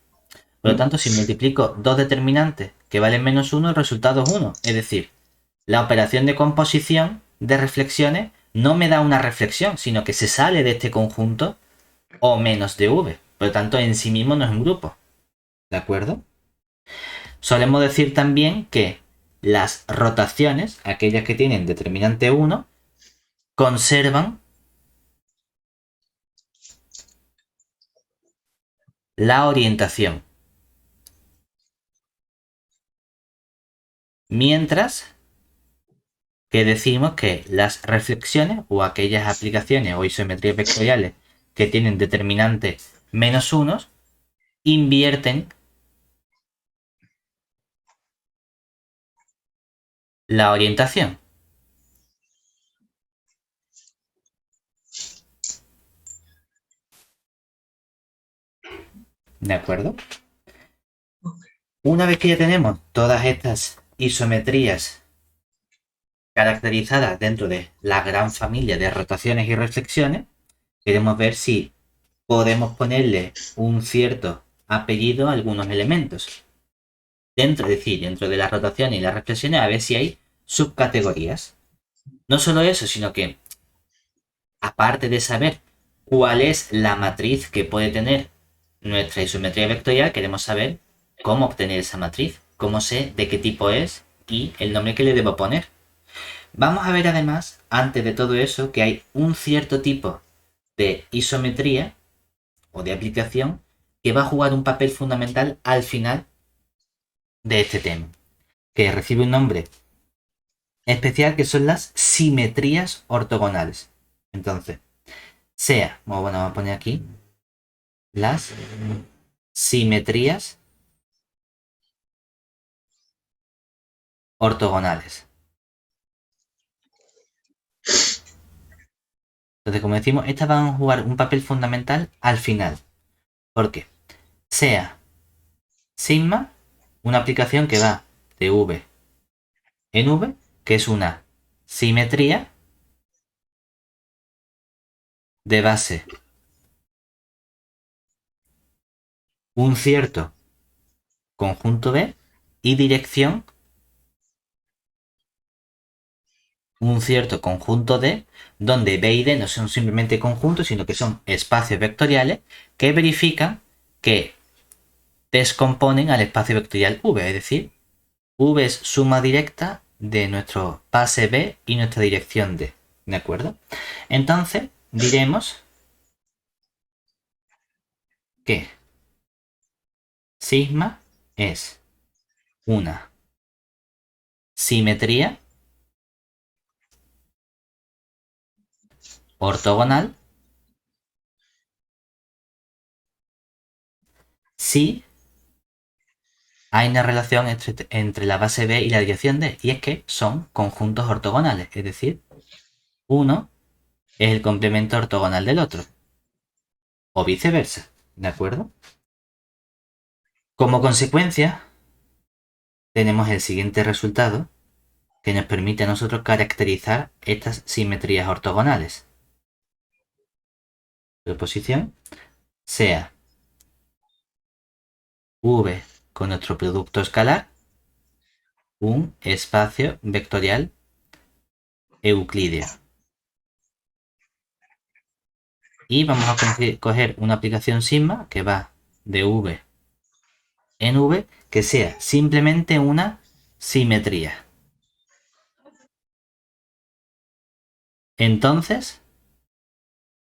Por lo tanto, si multiplico dos determinantes que valen menos 1, el resultado es 1. Es decir, la operación de composición de reflexiones no me da una reflexión, sino que se sale de este conjunto O menos de V. Por lo tanto, en sí mismo no es un grupo. ¿De acuerdo? Solemos decir también que las rotaciones, aquellas que tienen determinante 1, conservan la orientación. Mientras que decimos que las reflexiones o aquellas aplicaciones o isometrías vectoriales que tienen determinante menos 1 invierten la orientación. ¿De acuerdo? Una vez que ya tenemos todas estas isometrías caracterizadas dentro de la gran familia de rotaciones y reflexiones, queremos ver si podemos ponerle un cierto apellido a algunos elementos. Dentro, es decir, dentro de las rotaciones y las reflexiones, a ver si hay subcategorías. No solo eso, sino que aparte de saber cuál es la matriz que puede tener nuestra isometría vectorial, queremos saber cómo obtener esa matriz, cómo sé de qué tipo es y el nombre que le debo poner. Vamos a ver además, antes de todo eso, que hay un cierto tipo de isometría o de aplicación que va a jugar un papel fundamental al final de este tema, que recibe un nombre especial, que son las simetrías ortogonales. Entonces, bueno, vamos a poner aquí las simetrías ortogonales. Entonces, como decimos, estas van a jugar un papel fundamental al final. ¿Por qué? Sea sigma, una aplicación que va de V en V, que es una simetría de base un cierto conjunto B y dirección un cierto conjunto D, donde B y D no son simplemente conjuntos, sino que son espacios vectoriales que verifican que descomponen al espacio vectorial V, es decir, V es suma directa de nuestro pase B y nuestra dirección D. ¿De acuerdo? Entonces, diremos que sigma es una simetría ortogonal si hay una relación entre la base B y la dirección D, y es que son conjuntos ortogonales, es decir, uno es el complemento ortogonal del otro, o viceversa, ¿de acuerdo? Como consecuencia, tenemos el siguiente resultado que nos permite a nosotros caracterizar estas simetrías ortogonales. Proposición sea V con nuestro producto escalar un espacio vectorial euclídeo. Y vamos a coger una aplicación sigma que va de V en V que sea simplemente una simetría. Entonces,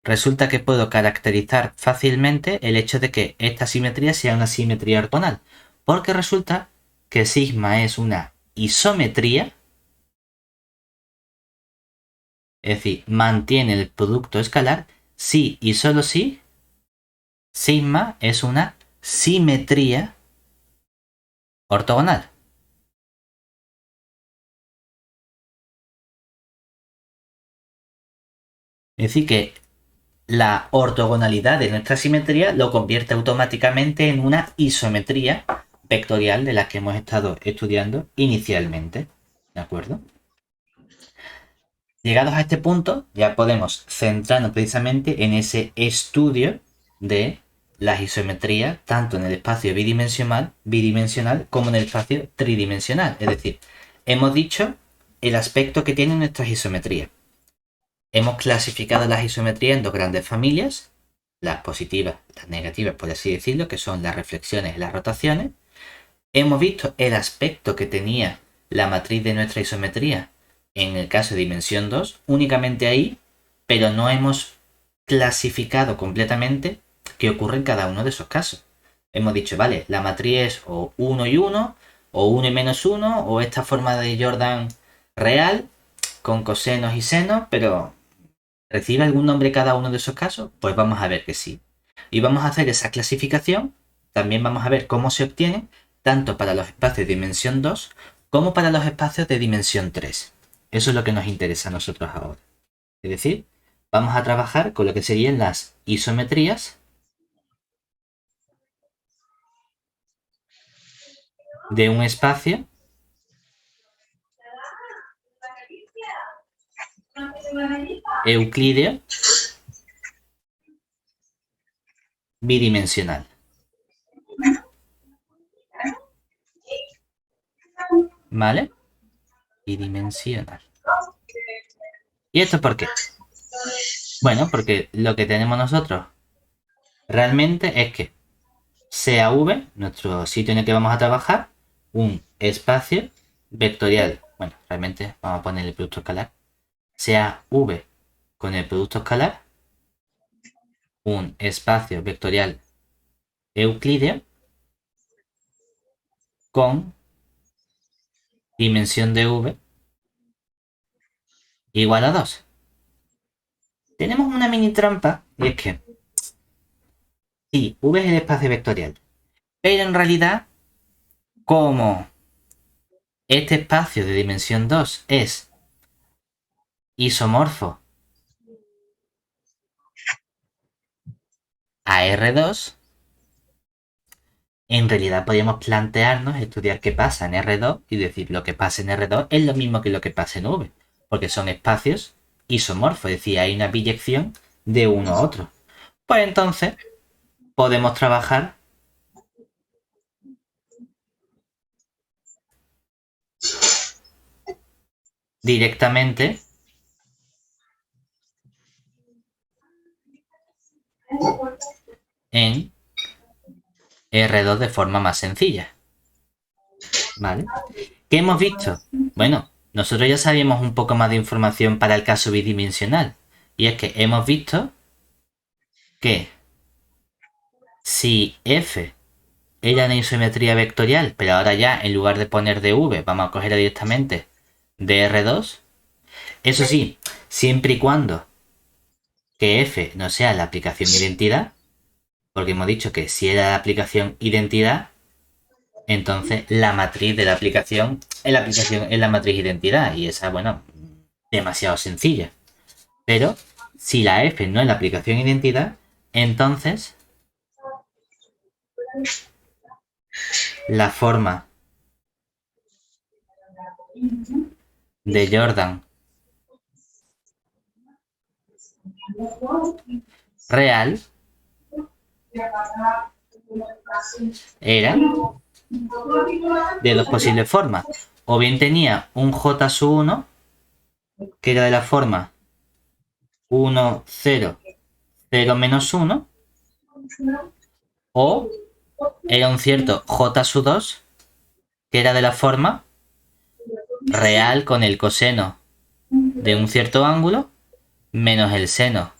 resulta que puedo caracterizar fácilmente el hecho de que esta simetría sea una simetría ortogonal, porque resulta que sigma es una isometría, es decir, mantiene el producto escalar si y solo si sigma es una simetría ortogonal. Es decir, que la ortogonalidad de nuestra simetría lo convierte automáticamente en una isometría vectorial de la que hemos estado estudiando inicialmente. ¿De acuerdo? Llegados a este punto, ya podemos centrarnos precisamente en ese estudio de las isometrías, tanto en el espacio bidimensional como en el espacio tridimensional. Es decir, hemos dicho el aspecto que tienen nuestras isometrías. Hemos clasificado las isometrías en dos grandes familias, las positivas, las negativas, por así decirlo, que son las reflexiones y las rotaciones. Hemos visto el aspecto que tenía la matriz de nuestra isometría en el caso de dimensión 2, únicamente ahí, pero no hemos clasificado completamente qué ocurre en cada uno de esos casos. Hemos dicho, vale, la matriz es o 1 y 1, o 1 y menos 1, o esta forma de Jordan real, con cosenos y senos, pero ¿recibe algún nombre cada uno de esos casos? Pues vamos a ver que sí. Y vamos a hacer esa clasificación, también vamos a ver cómo se obtiene, tanto para los espacios de dimensión 2 como para los espacios de dimensión 3. Eso es lo que nos interesa a nosotros ahora. Es decir, vamos a trabajar con lo que serían las isometrías de un espacio euclídeo bidimensional. ¿Vale? Bidimensional. ¿Y esto por qué? Bueno, porque lo que tenemos nosotros realmente es que sea V, nuestro sitio en el que vamos a trabajar, un espacio vectorial. Bueno, realmente vamos a poner el producto escalar. Sea V con el producto escalar, un espacio vectorial euclídeo con dimensión de V igual a 2. Tenemos una mini trampa y es que sí, V es el espacio vectorial, pero en realidad, como este espacio de dimensión 2 es isomorfo a R2, en realidad podríamos plantearnos estudiar qué pasa en R2 y decir lo que pasa en R2 es lo mismo que lo que pasa en V, porque son espacios isomorfos, es decir, hay una biyección de uno a otro. Pues entonces podemos trabajar directamente en R2 de forma más sencilla. ¿Vale? ¿Qué hemos visto? Bueno, nosotros ya sabíamos un poco más de información para el caso bidimensional. Y es que hemos visto que si f era una isometría vectorial, pero ahora ya en lugar de poner dv vamos a cogerla directamente de R2, eso sí, siempre y cuando que f no sea la aplicación identidad, porque hemos dicho que si era la aplicación identidad, entonces la matriz de la aplicación es la matriz identidad y esa, bueno, demasiado sencilla. Pero si la f no es la aplicación identidad, entonces la forma de Jordan real era de dos posibles formas. O bien tenía un J sub 1, que era de la forma 1, 0, 0 menos 1, o era un cierto J sub 2, que era de la forma real con el coseno de un cierto ángulo menos el seno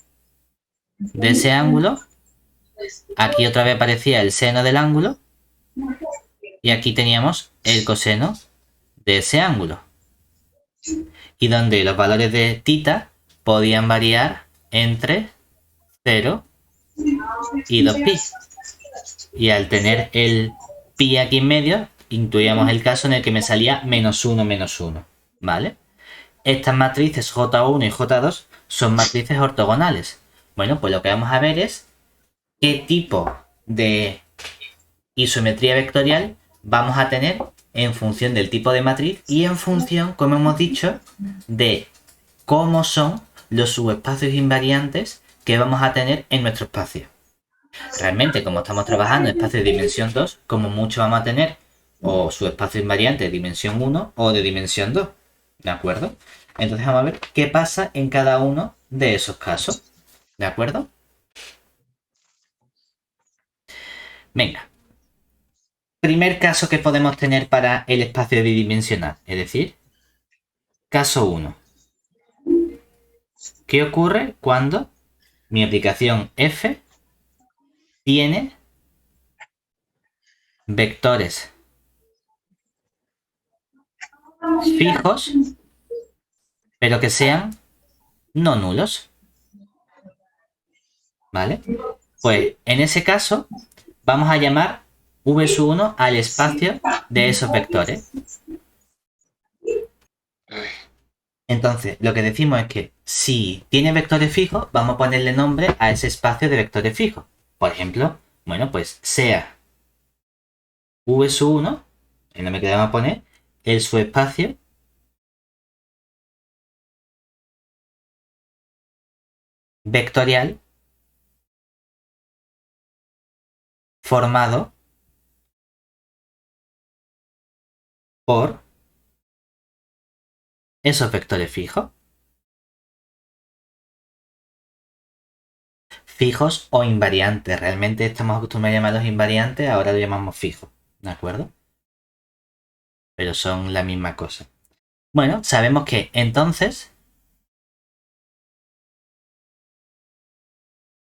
de ese ángulo. Aquí otra vez aparecía el seno del ángulo y aquí teníamos el coseno de ese ángulo. Y donde los valores de θ podían variar entre 0 y 2pi. Y al tener el pi aquí en medio, intuíamos el caso en el que me salía menos 1, menos 1. ¿Vale? Estas matrices J1 y J2 son matrices ortogonales. Bueno, pues lo que vamos a ver es qué tipo de isometría vectorial vamos a tener en función del tipo de matriz y en función, como hemos dicho, de cómo son los subespacios invariantes que vamos a tener en nuestro espacio. Realmente, como estamos trabajando en espacios de dimensión 2, como mucho vamos a tener o subespacio invariante de dimensión 1 o de dimensión 2. ¿De acuerdo? Entonces vamos a ver qué pasa en cada uno de esos casos. ¿De acuerdo? Venga. Primer caso que podemos tener para el espacio bidimensional, es decir, caso 1. ¿Qué ocurre cuando mi aplicación f tiene vectores fijos, pero que sean no nulos? ¿Vale? Pues en ese caso vamos a llamar v1 al espacio de esos vectores. Entonces, lo que decimos es que si tiene vectores fijos, vamos a ponerle nombre a ese espacio de vectores fijos. Por ejemplo, bueno, pues sea v1, el nombre que le vamos a poner, el subespacio vectorial formado por esos vectores fijos. Fijos o invariantes. Realmente estamos acostumbrados a llamarlos invariantes, ahora lo llamamos fijos. ¿De acuerdo? Pero son la misma cosa. Bueno, sabemos que entonces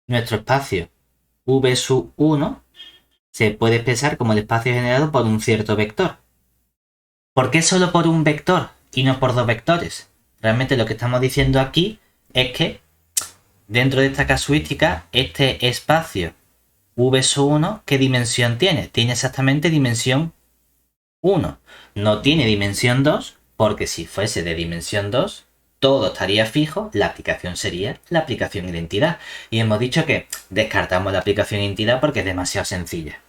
nuestro espacio v sub 1 se puede expresar como el espacio generado por un cierto vector. ¿Por qué solo por un vector y no por dos vectores? Realmente lo que estamos diciendo aquí es que dentro de esta casuística, este espacio v sub 1, ¿qué dimensión tiene? Tiene exactamente dimensión 1. No tiene dimensión 2, porque si fuese de dimensión 2, todo estaría fijo, la aplicación sería la aplicación identidad. Y hemos dicho que descartamos la aplicación identidad porque es demasiado sencilla.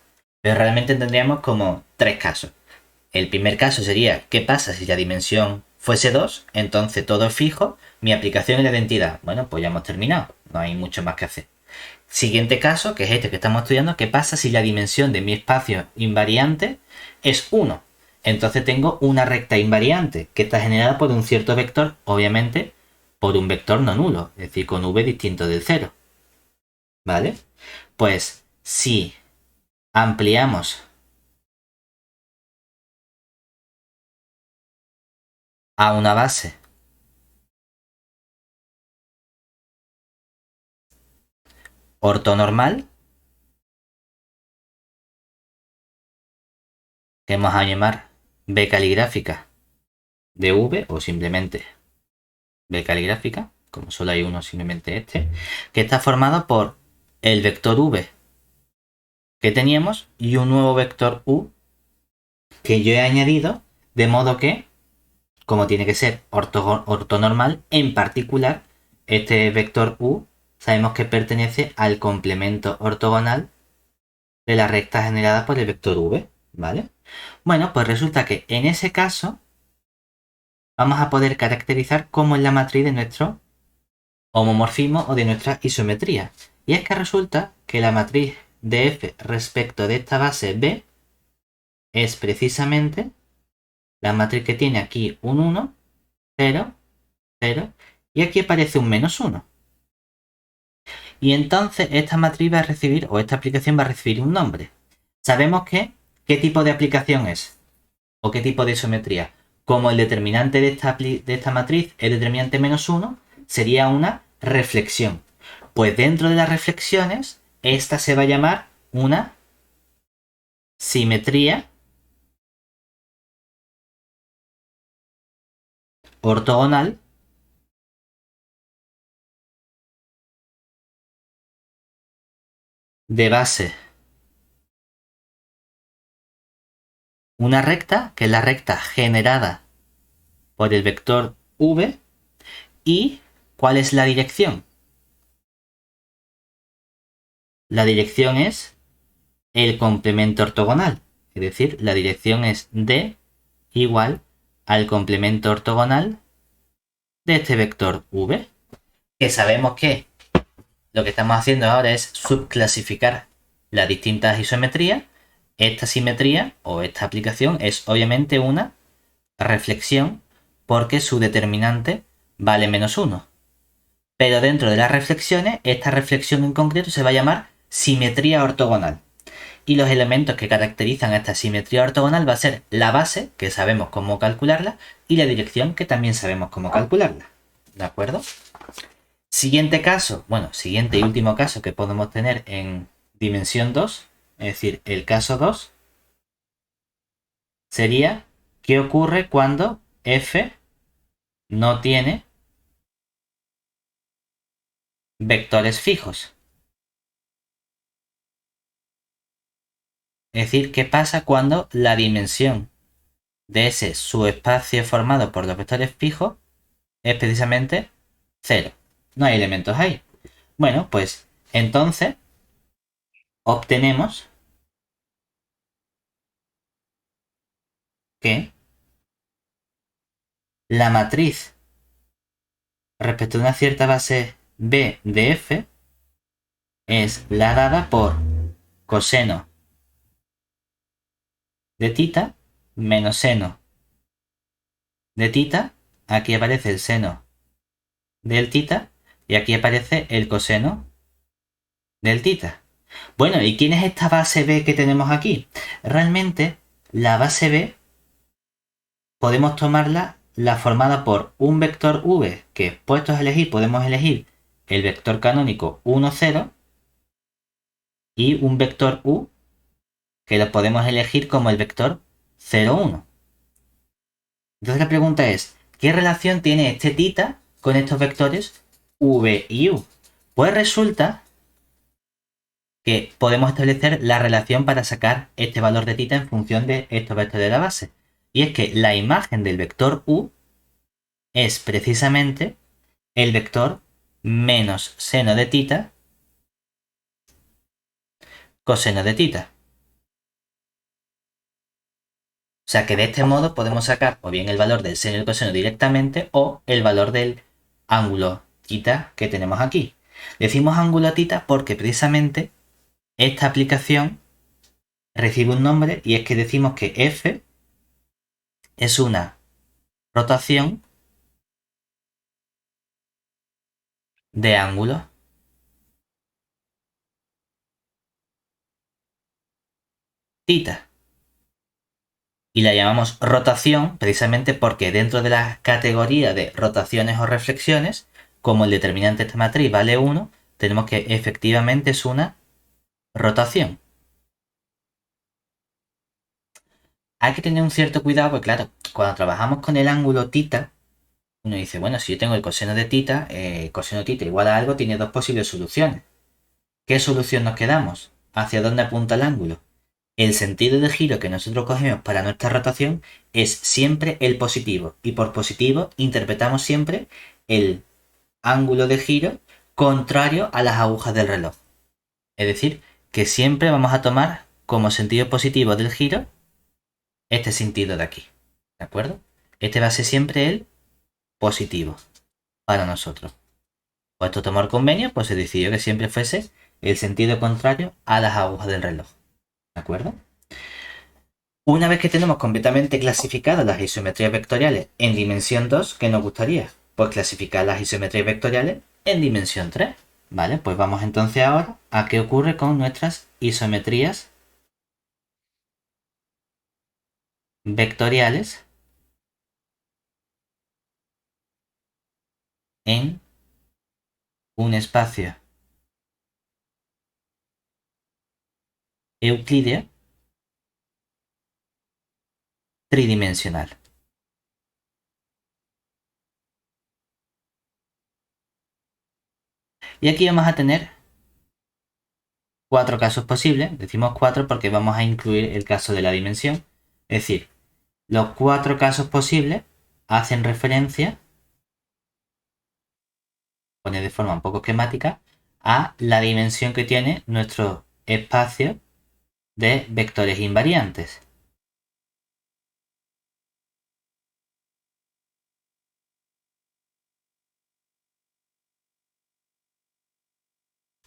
Pero realmente tendríamos como tres casos. El primer caso sería, ¿qué pasa si la dimensión fuese 2? Entonces todo es fijo, mi aplicación es la identidad. Bueno, pues ya hemos terminado, no hay mucho más que hacer. Siguiente caso, que es este que estamos estudiando, ¿qué pasa si la dimensión de mi espacio invariante es 1? Entonces tengo una recta invariante que está generada por un cierto vector, obviamente por un vector no nulo, es decir, con v distinto del 0. ¿Vale? Pues si ampliamos, a una base ortonormal, que vamos a llamar B caligráfica de V o simplemente B caligráfica, como solo hay uno, simplemente este, que está formado por el vector V que teníamos y un nuevo vector U que yo he añadido, de modo que, como tiene que ser ortonormal, en particular, este vector U sabemos que pertenece al complemento ortogonal de la recta generada por el vector V, ¿vale? Bueno, pues resulta que en ese caso vamos a poder caracterizar cómo es la matriz de nuestro homomorfismo o de nuestra isometría. Y es que resulta que la matriz de F respecto de esta base B es precisamente la matriz que tiene aquí un 1, 0, 0, y aquí aparece un menos 1. Y entonces esta matriz va a recibir, o esta aplicación va a recibir un nombre. Sabemos que, ¿qué tipo de aplicación es? ¿O qué tipo de isometría? Como el determinante de esta matriz, el determinante menos 1, sería una reflexión. Pues dentro de las reflexiones, esta se va a llamar una simetría ortogonal de base. Una recta, que es la recta generada por el vector v, y ¿cuál es la dirección? La dirección es el complemento ortogonal, es decir, la dirección es d igual al complemento ortogonal de este vector v, que sabemos que lo que estamos haciendo ahora es subclasificar las distintas isometrías. Esta simetría o esta aplicación es obviamente una reflexión porque su determinante vale menos 1. Pero dentro de las reflexiones, esta reflexión en concreto se va a llamar simetría ortogonal. Y los elementos que caracterizan a esta simetría ortogonal va a ser la base, que sabemos cómo calcularla, y la dirección, que también sabemos cómo calcularla. ¿De acuerdo? Siguiente caso, bueno, siguiente y último caso que podemos tener en dimensión 2, es decir, el caso 2, sería qué ocurre cuando f no tiene vectores fijos. Es decir, qué pasa cuando la dimensión de ese subespacio formado por los vectores fijos es precisamente 0. No hay elementos ahí. Bueno, pues entonces obtenemos que la matriz respecto a una cierta base B de f es la dada por coseno de tita menos seno de tita. Aquí aparece el seno del tita y aquí aparece el coseno del tita. Bueno, ¿y quién es esta base B que tenemos aquí? Realmente la base B podemos tomarla la formada por un vector v que, puestos a elegir, podemos elegir el vector canónico 1, 0 y un vector u que lo podemos elegir como el vector 0, 1. Entonces la pregunta es, ¿qué relación tiene este tita con estos vectores v y u? Pues resulta que podemos establecer la relación para sacar este valor de tita en función de estos vectores de la base. Y es que la imagen del vector u es precisamente el vector menos seno de tita coseno de tita. O sea que de este modo podemos sacar o bien el valor del seno y el coseno directamente o el valor del ángulo tita que tenemos aquí. Decimos ángulo tita porque precisamente esta aplicación recibe un nombre y es que decimos que f es una rotación de ángulo tita. Y la llamamos rotación precisamente porque dentro de la categoría de rotaciones o reflexiones, como el determinante de esta matriz vale 1, tenemos que efectivamente es una rotación. Hay que tener un cierto cuidado porque claro, cuando trabajamos con el ángulo θ, uno dice, bueno, si yo tengo el coseno de θ, coseno θ igual a algo, tiene dos posibles soluciones. ¿Qué solución nos quedamos? ¿Hacia dónde apunta el ángulo? El sentido de giro que nosotros cogemos para nuestra rotación es siempre el positivo. Y por positivo interpretamos siempre el ángulo de giro contrario a las agujas del reloj. Es decir, que siempre vamos a tomar como sentido positivo del giro este sentido de aquí. ¿De acuerdo? Este va a ser siempre el positivo para nosotros. Puesto tomar convenio, pues se decidió que siempre fuese el sentido contrario a las agujas del reloj. ¿De acuerdo? Una vez que tenemos completamente clasificadas las isometrías vectoriales en dimensión 2, ¿qué nos gustaría? Pues clasificar las isometrías vectoriales en dimensión 3. ¿Vale? Pues vamos entonces ahora a qué ocurre con nuestras isometrías vectoriales en un espacio euclídeo tridimensional. Y aquí vamos a tener 4 casos posibles. Decimos 4 porque vamos a incluir el caso de la dimensión. Es decir, los 4 casos posibles hacen referencia, pone de forma un poco esquemática, a la dimensión que tiene nuestro espacio de vectores invariantes.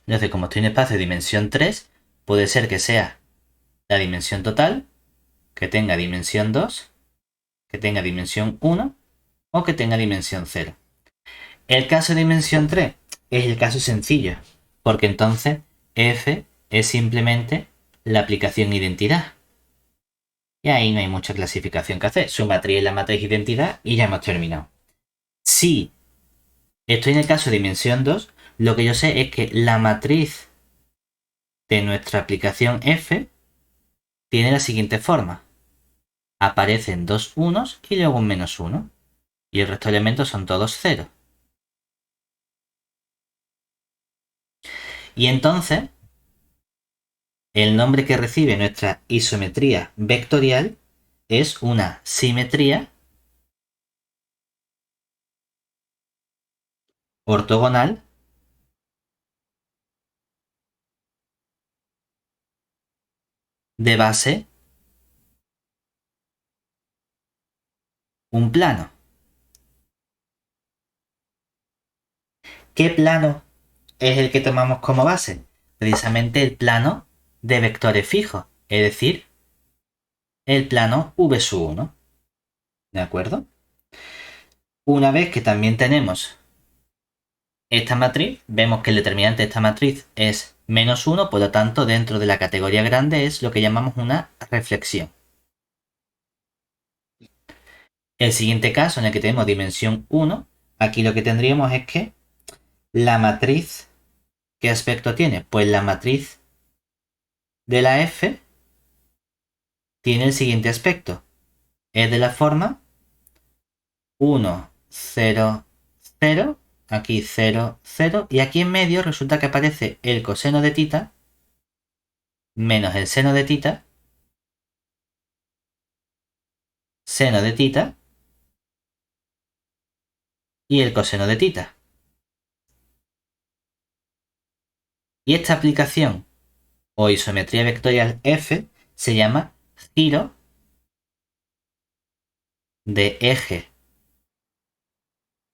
Entonces, como estoy en un espacio de dimensión 3, puede ser que sea la dimensión total, que tenga dimensión 2, que tenga dimensión 1 o que tenga dimensión 0. El caso de dimensión 3 es el caso sencillo, porque entonces f es simplemente la aplicación identidad. Y ahí no hay mucha clasificación que hacer. Su matriz es la matriz identidad y ya hemos terminado. Si estoy en el caso de dimensión 2, lo que yo sé es que la matriz de nuestra aplicación f tiene la siguiente forma. Aparecen dos unos y luego un menos 1. Y el resto de elementos son todos 0. Y entonces, el nombre que recibe nuestra isometría vectorial es una simetría ortogonal de base un plano. ¿Qué plano es el que tomamos como base? Precisamente el plano de vectores fijos, es decir, el plano v1. ¿De acuerdo? Una vez que también tenemos esta matriz, vemos que el determinante de esta matriz es menos 1, por lo tanto, dentro de la categoría grande es lo que llamamos una reflexión. El siguiente caso en el que tenemos dimensión 1, aquí lo que tendríamos es que la matriz, ¿qué aspecto tiene? Pues la matriz de la F tiene el siguiente aspecto. Es de la forma 1, 0, 0, aquí 0, 0, y aquí en medio resulta que aparece el coseno de θ menos el seno de θ, seno de θ y el coseno de θ. Y esta aplicación o isometría vectorial F se llama giro de eje.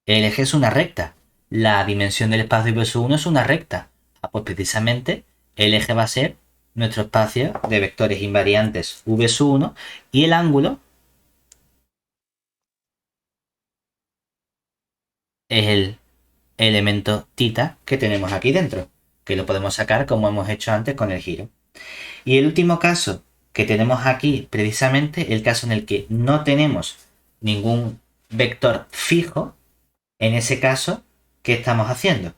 El eje es una recta. La dimensión del espacio V1 es una recta. Pues precisamente el eje va a ser nuestro espacio de vectores invariantes V1 y el ángulo es el elemento θ que tenemos aquí dentro, que lo podemos sacar como hemos hecho antes con el giro. Y el último caso que tenemos aquí precisamente el caso en el que no tenemos ningún vector fijo. En ese caso, ¿qué estamos haciendo?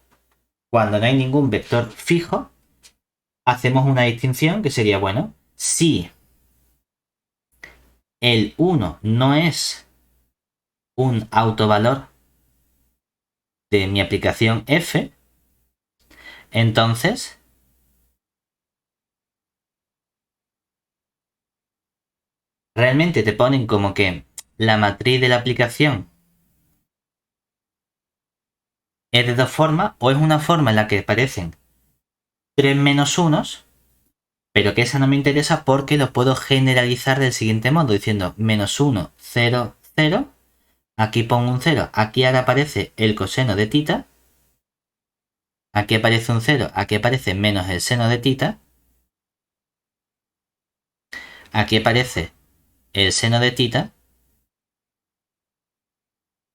Cuando no hay ningún vector fijo, hacemos una distinción que sería, bueno, si el 1 no es un autovalor de mi aplicación f, entonces realmente te ponen como que la matriz de la aplicación es de dos formas, o es una forma en la que aparecen 3 menos unos, pero que esa no me interesa porque lo puedo generalizar del siguiente modo, diciendo menos 1, 0, 0, aquí pongo un 0, aquí ahora aparece el coseno de tita, aquí aparece un 0, aquí aparece menos el seno de tita, aquí aparece el seno de tita,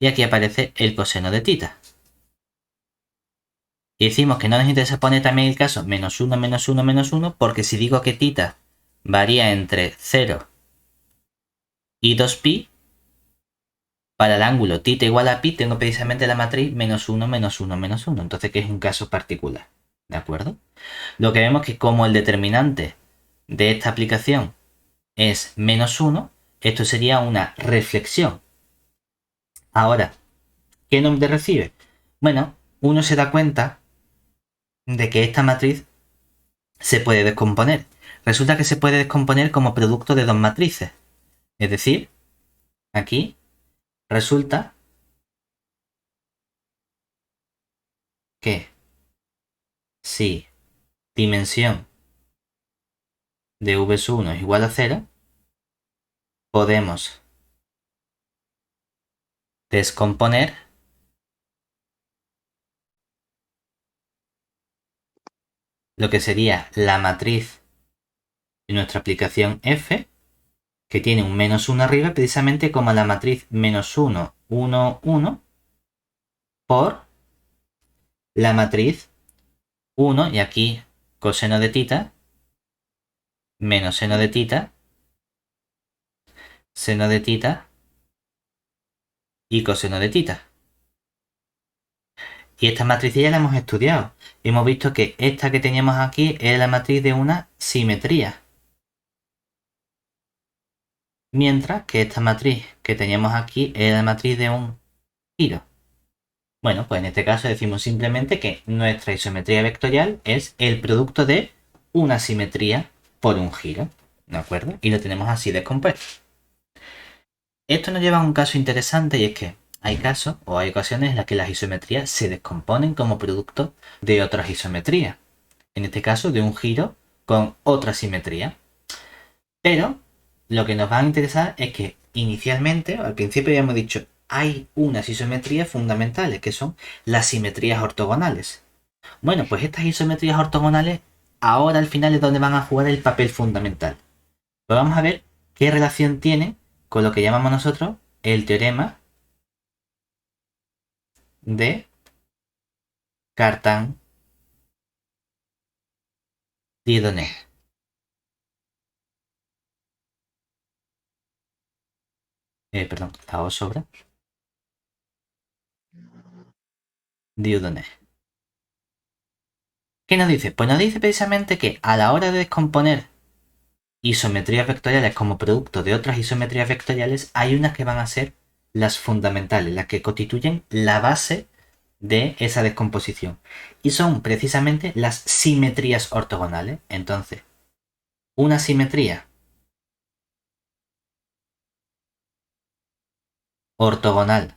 y aquí aparece el coseno de tita. Y decimos que no nos interesa poner también el caso menos 1, menos 1, menos 1, porque si digo que tita varía entre 0 y 2pi, para el ángulo tita igual a pi tengo precisamente la matriz menos 1, menos 1, menos 1. Entonces, que es un caso particular. ¿De acuerdo? Lo que vemos es que como el determinante de esta aplicación es menos 1, esto sería una reflexión. Ahora, ¿qué nombre recibe? Bueno, uno se da cuenta de que esta matriz se puede descomponer. Resulta que se puede descomponer como producto de dos matrices. Es decir, aquí resulta que si dimensión de v1 es igual a 0, podemos descomponer lo que sería la matriz de nuestra aplicación f, que tiene un menos 1 arriba, precisamente como la matriz menos 1, 1, 1, por la matriz 1, y aquí coseno de tita, menos seno de tita, seno de tita y coseno de tita. Y esta matriz ya la hemos estudiado. Hemos visto que esta que teníamos aquí es la matriz de una simetría. Mientras que esta matriz que teníamos aquí es la matriz de un giro. Bueno, pues en este caso decimos simplemente que nuestra isometría vectorial es el producto de una simetría por un giro. ¿De acuerdo? Y lo tenemos así descompuesto. Esto nos lleva a un caso interesante, y es que hay casos o hay ocasiones en las que las isometrías se descomponen como producto de otras isometrías. En este caso, de un giro con otra simetría. Pero lo que nos va a interesar es que inicialmente, al principio ya hemos dicho, hay unas isometrías fundamentales, que son las simetrías ortogonales. Bueno, pues estas isometrías ortogonales ahora al final es donde van a jugar el papel fundamental. Pues vamos a ver qué relación tiene con lo que llamamos nosotros el teorema de Cartan-Dieudonné. Perdón, la O sobra. Dieudonné. ¿Qué nos dice? Pues nos dice precisamente que a la hora de descomponer isometrías vectoriales como producto de otras isometrías vectoriales, hay unas que van a ser las fundamentales, las que constituyen la base de esa descomposición. Y son precisamente las simetrías ortogonales. Entonces, una simetría ortogonal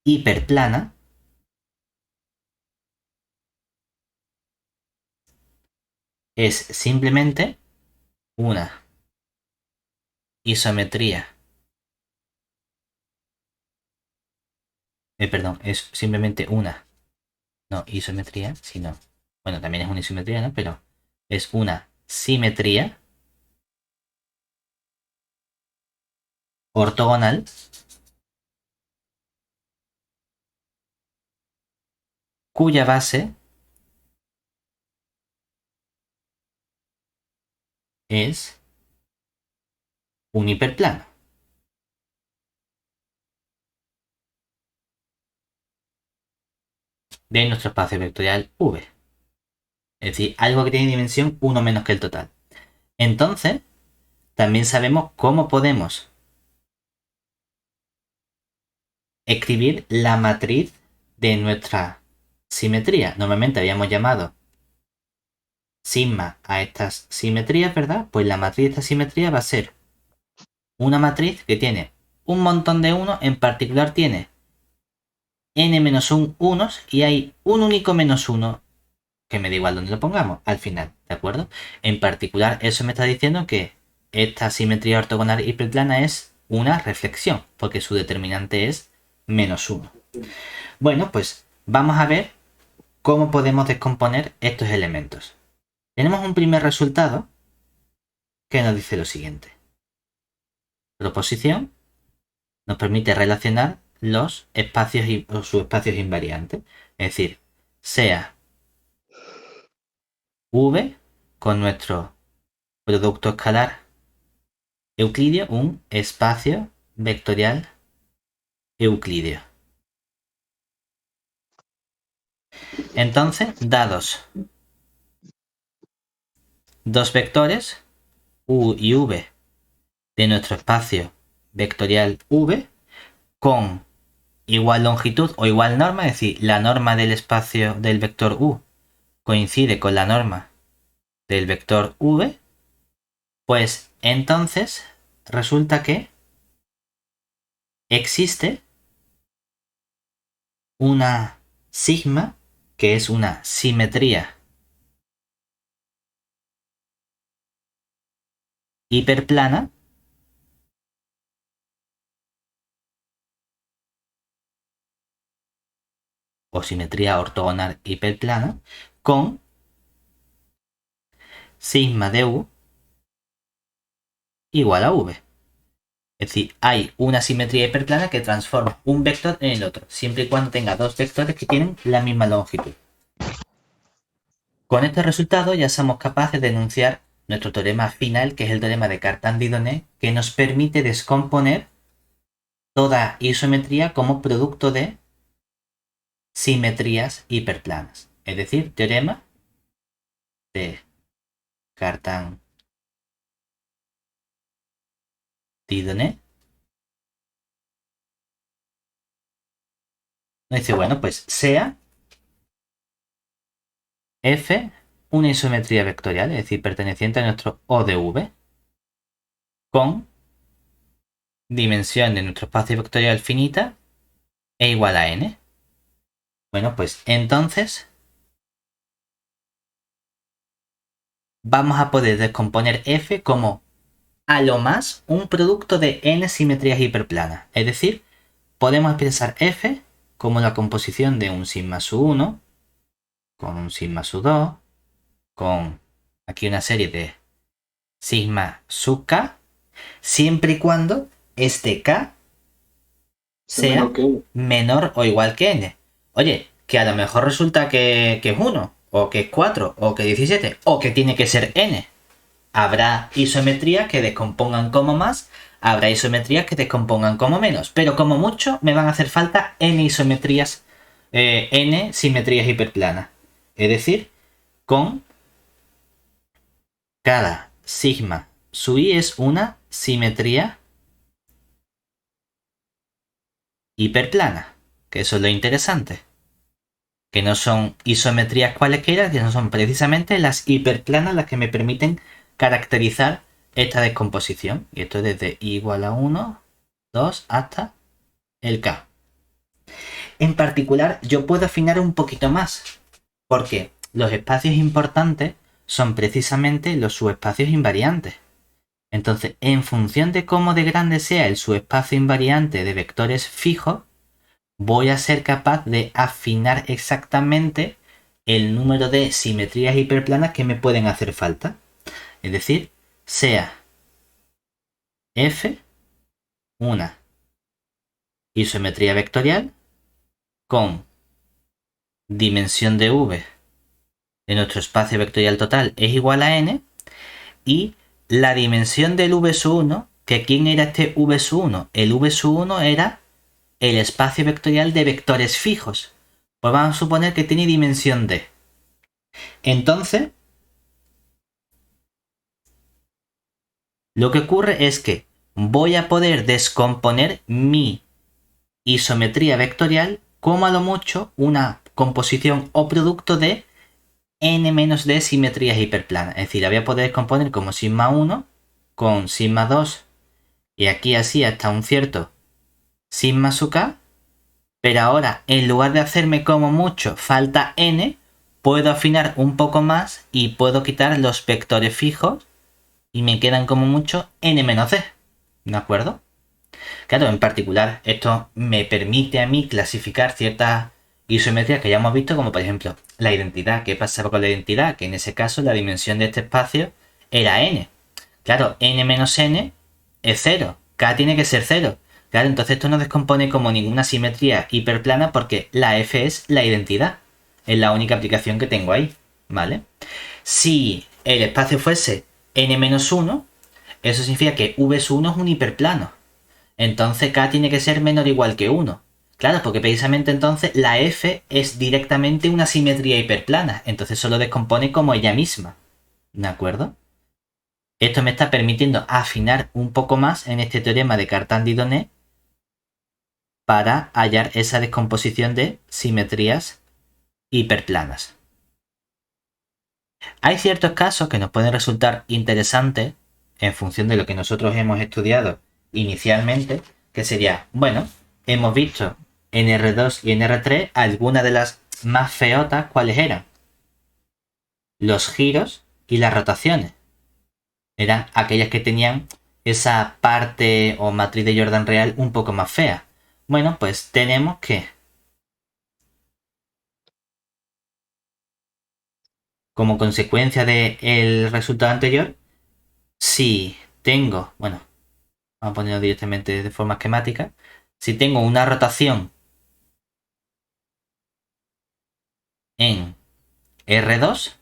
hiperplana es simplemente una isometría. Perdón, es simplemente una, no isometría, sino, bueno, también es una isometría, ¿no? Pero es una simetría ortogonal cuya base es un hiperplano. De nuestro espacio vectorial V. Es decir, algo que tiene dimensión 1 menos que el total. Entonces, también sabemos cómo podemos escribir la matriz de nuestra simetría. Normalmente habíamos llamado sigma a estas simetrías, ¿verdad? Pues la matriz de esta simetría va a ser una matriz que tiene un montón de unos, en particular tiene n-1 unos y hay un único menos uno que me da igual donde lo pongamos al final, ¿de acuerdo? En particular, eso me está diciendo que esta simetría ortogonal hiperplana es una reflexión, porque su determinante es -1. Bueno, pues vamos a ver cómo podemos descomponer estos elementos. Tenemos un primer resultado que nos dice lo siguiente. Proposición nos permite relacionar los espacios y los subespacios invariantes. Es decir, sea V con nuestro producto escalar euclídeo un espacio vectorial euclídeo. Entonces, dados dos vectores u y v de nuestro espacio vectorial v con igual longitud o igual norma, es decir, la norma del espacio del vector u coincide con la norma del vector v, pues entonces resulta que existe una sigma que es una simetría hiperplana o simetría ortogonal hiperplana con sigma de u igual a v. Es decir, hay una simetría hiperplana que transforma un vector en el otro, siempre y cuando tenga dos vectores que tienen la misma longitud. Con este resultado ya somos capaces de enunciar nuestro teorema final, que es el teorema de Cartan-Didonné, que nos permite descomponer toda isometría como producto de simetrías hiperplanas. Es decir, teorema de Cartan-Didonné. Nos dice, bueno, pues sea F una isometría vectorial, es decir, perteneciente a nuestro O de V, con dimensión de nuestro espacio vectorial finita e igual a n. Bueno, pues entonces vamos a poder descomponer F como a lo más un producto de n simetrías hiperplanas. Es decir, podemos expresar F como la composición de un sigma sub 1 con un sigma sub 2 con aquí una serie de sigma sub k, siempre y cuando este k sea menor o igual que n. Oye, que a lo mejor resulta que es 1, o que es 4, o que 17, o que tiene que ser n. Habrá isometrías que descompongan como más, habrá isometrías que descompongan como menos, pero como mucho me van a hacer falta n isometrías, n simetrías hiperplanas. Es decir, con cada sigma sub i es una simetría hiperplana, que eso es lo interesante. Que no son isometrías cualesquiera, que no son precisamente las hiperplanas las que me permiten caracterizar esta descomposición. Y esto es desde i igual a 1, 2 hasta el k. En particular, yo puedo afinar un poquito más, porque los espacios importantes son precisamente los subespacios invariantes. Entonces, en función de cómo de grande sea el subespacio invariante de vectores fijos, voy a ser capaz de afinar exactamente el número de simetrías hiperplanas que me pueden hacer falta. Es decir, sea F una isometría vectorial con dimensión de V de nuestro espacio vectorial total es igual a n y la dimensión del V sub 1, que ¿quién era este V sub 1? El V sub 1 era el espacio vectorial de vectores fijos. Pues vamos a suponer que tiene dimensión D. Entonces, lo que ocurre es que voy a poder descomponer mi isometría vectorial como a lo mucho una composición o producto de n-d simetrías hiperplanas. Es decir, la voy a poder descomponer como sigma 1 con sigma 2 y aquí así hasta un cierto sigma sub k. Pero ahora, en lugar de hacerme como mucho falta n, puedo afinar un poco más y puedo quitar los vectores fijos y me quedan como mucho n-d. ¿De acuerdo? Claro, en particular, esto me permite a mí clasificar ciertas isometrías que ya hemos visto, como por ejemplo la identidad. ¿Qué pasaba con la identidad? Que en ese caso la dimensión de este espacio era n. Claro, n-n es 0. K tiene que ser 0. Claro, entonces esto no descompone como ninguna simetría hiperplana porque la f es la identidad. Es la única aplicación que tengo ahí, ¿vale? Si el espacio fuese n-1, eso significa que v1 es un hiperplano. Entonces K tiene que ser menor o igual que 1. Claro, porque precisamente entonces la f es directamente una simetría hiperplana. Entonces solo descompone como ella misma. ¿De acuerdo? Esto me está permitiendo afinar un poco más en este teorema de Cartan-Didonné para hallar esa descomposición de simetrías hiperplanas. Hay ciertos casos que nos pueden resultar interesantes en función de lo que nosotros hemos estudiado inicialmente, que sería, bueno, hemos visto en R2 y en R3 algunas de las más feotas, ¿cuáles eran? Los giros y las rotaciones. Eran aquellas que tenían esa parte o matriz de Jordan real un poco más fea. Bueno, pues tenemos que, como consecuencia del resultado anterior, si tengo, bueno, vamos a ponerlo directamente de forma esquemática, si tengo una rotación en R2,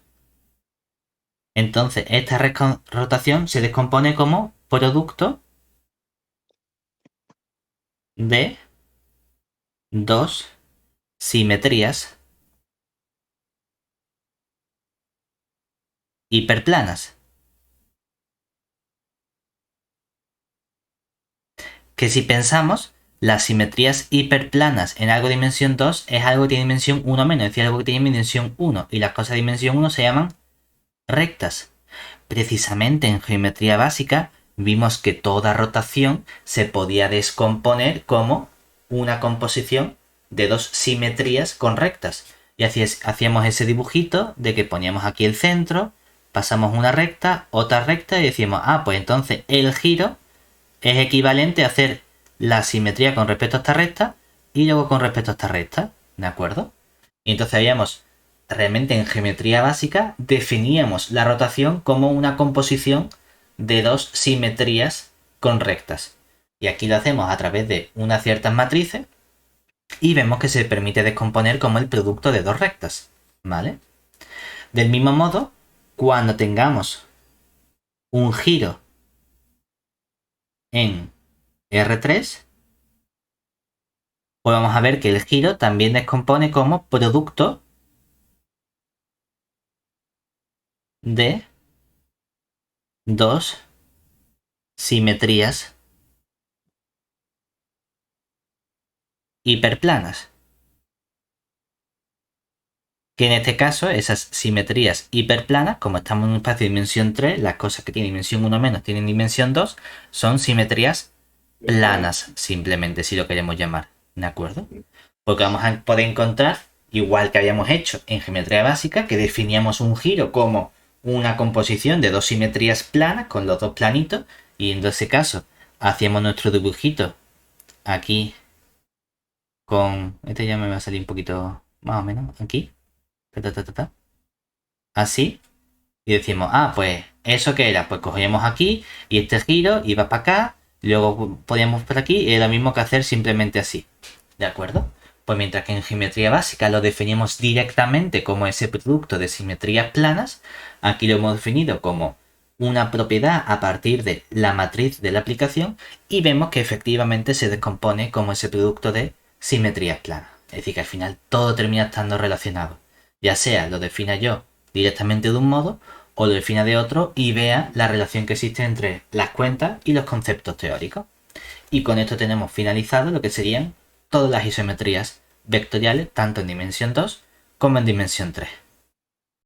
entonces esta rotación se descompone como producto de dos simetrías hiperplanas. Que si pensamos, las simetrías hiperplanas en algo de dimensión 2 es algo que tiene dimensión 1 menos, es decir, algo que tiene dimensión 1. Y las cosas de dimensión 1 se llaman rectas. Precisamente en geometría básica vimos que toda rotación se podía descomponer como una composición de dos simetrías con rectas. Y así hacíamos ese dibujito de que poníamos aquí el centro, pasamos una recta, otra recta y decíamos, ah, pues entonces el giro es equivalente a hacer la simetría con respecto a esta recta y luego con respecto a esta recta, ¿de acuerdo? Y entonces habíamos, realmente en geometría básica, definíamos la rotación como una composición de dos simetrías con rectas. Y aquí lo hacemos a través de unas ciertas matrices y vemos que se permite descomponer como el producto de dos rectas, ¿vale? Del mismo modo, cuando tengamos un giro en R3, pues vamos a ver que el giro también descompone como producto de dos simetrías hiperplanas. Que en este caso, esas simetrías hiperplanas, como estamos en un espacio de dimensión 3, las cosas que tienen dimensión 1 menos tienen dimensión 2, son simetrías planas, simplemente, si lo queremos llamar. ¿De acuerdo? Porque vamos a poder encontrar, igual que habíamos hecho en geometría básica, que definíamos un giro como una composición de dos simetrías planas con los dos planitos, y en ese caso hacíamos nuestro dibujito aquí con... Este ya me va a salir un poquito más o menos aquí. Así. Y decimos, ah, pues eso que era, pues cogíamos aquí y este giro iba para acá, luego podíamos por aquí y era lo mismo que hacer simplemente así. ¿De acuerdo? Pues mientras que en geometría básica lo definimos directamente como ese producto de simetrías planas, aquí lo hemos definido como una propiedad a partir de la matriz de la aplicación y vemos que efectivamente se descompone como ese producto de simetrías planas. Es decir, que al final todo termina estando relacionado. Ya sea lo defina yo directamente de un modo o lo defina de otro y vea la relación que existe entre las cuentas y los conceptos teóricos. Y con esto tenemos finalizado lo que serían todas las isometrías vectoriales, tanto en dimensión 2 como en dimensión 3.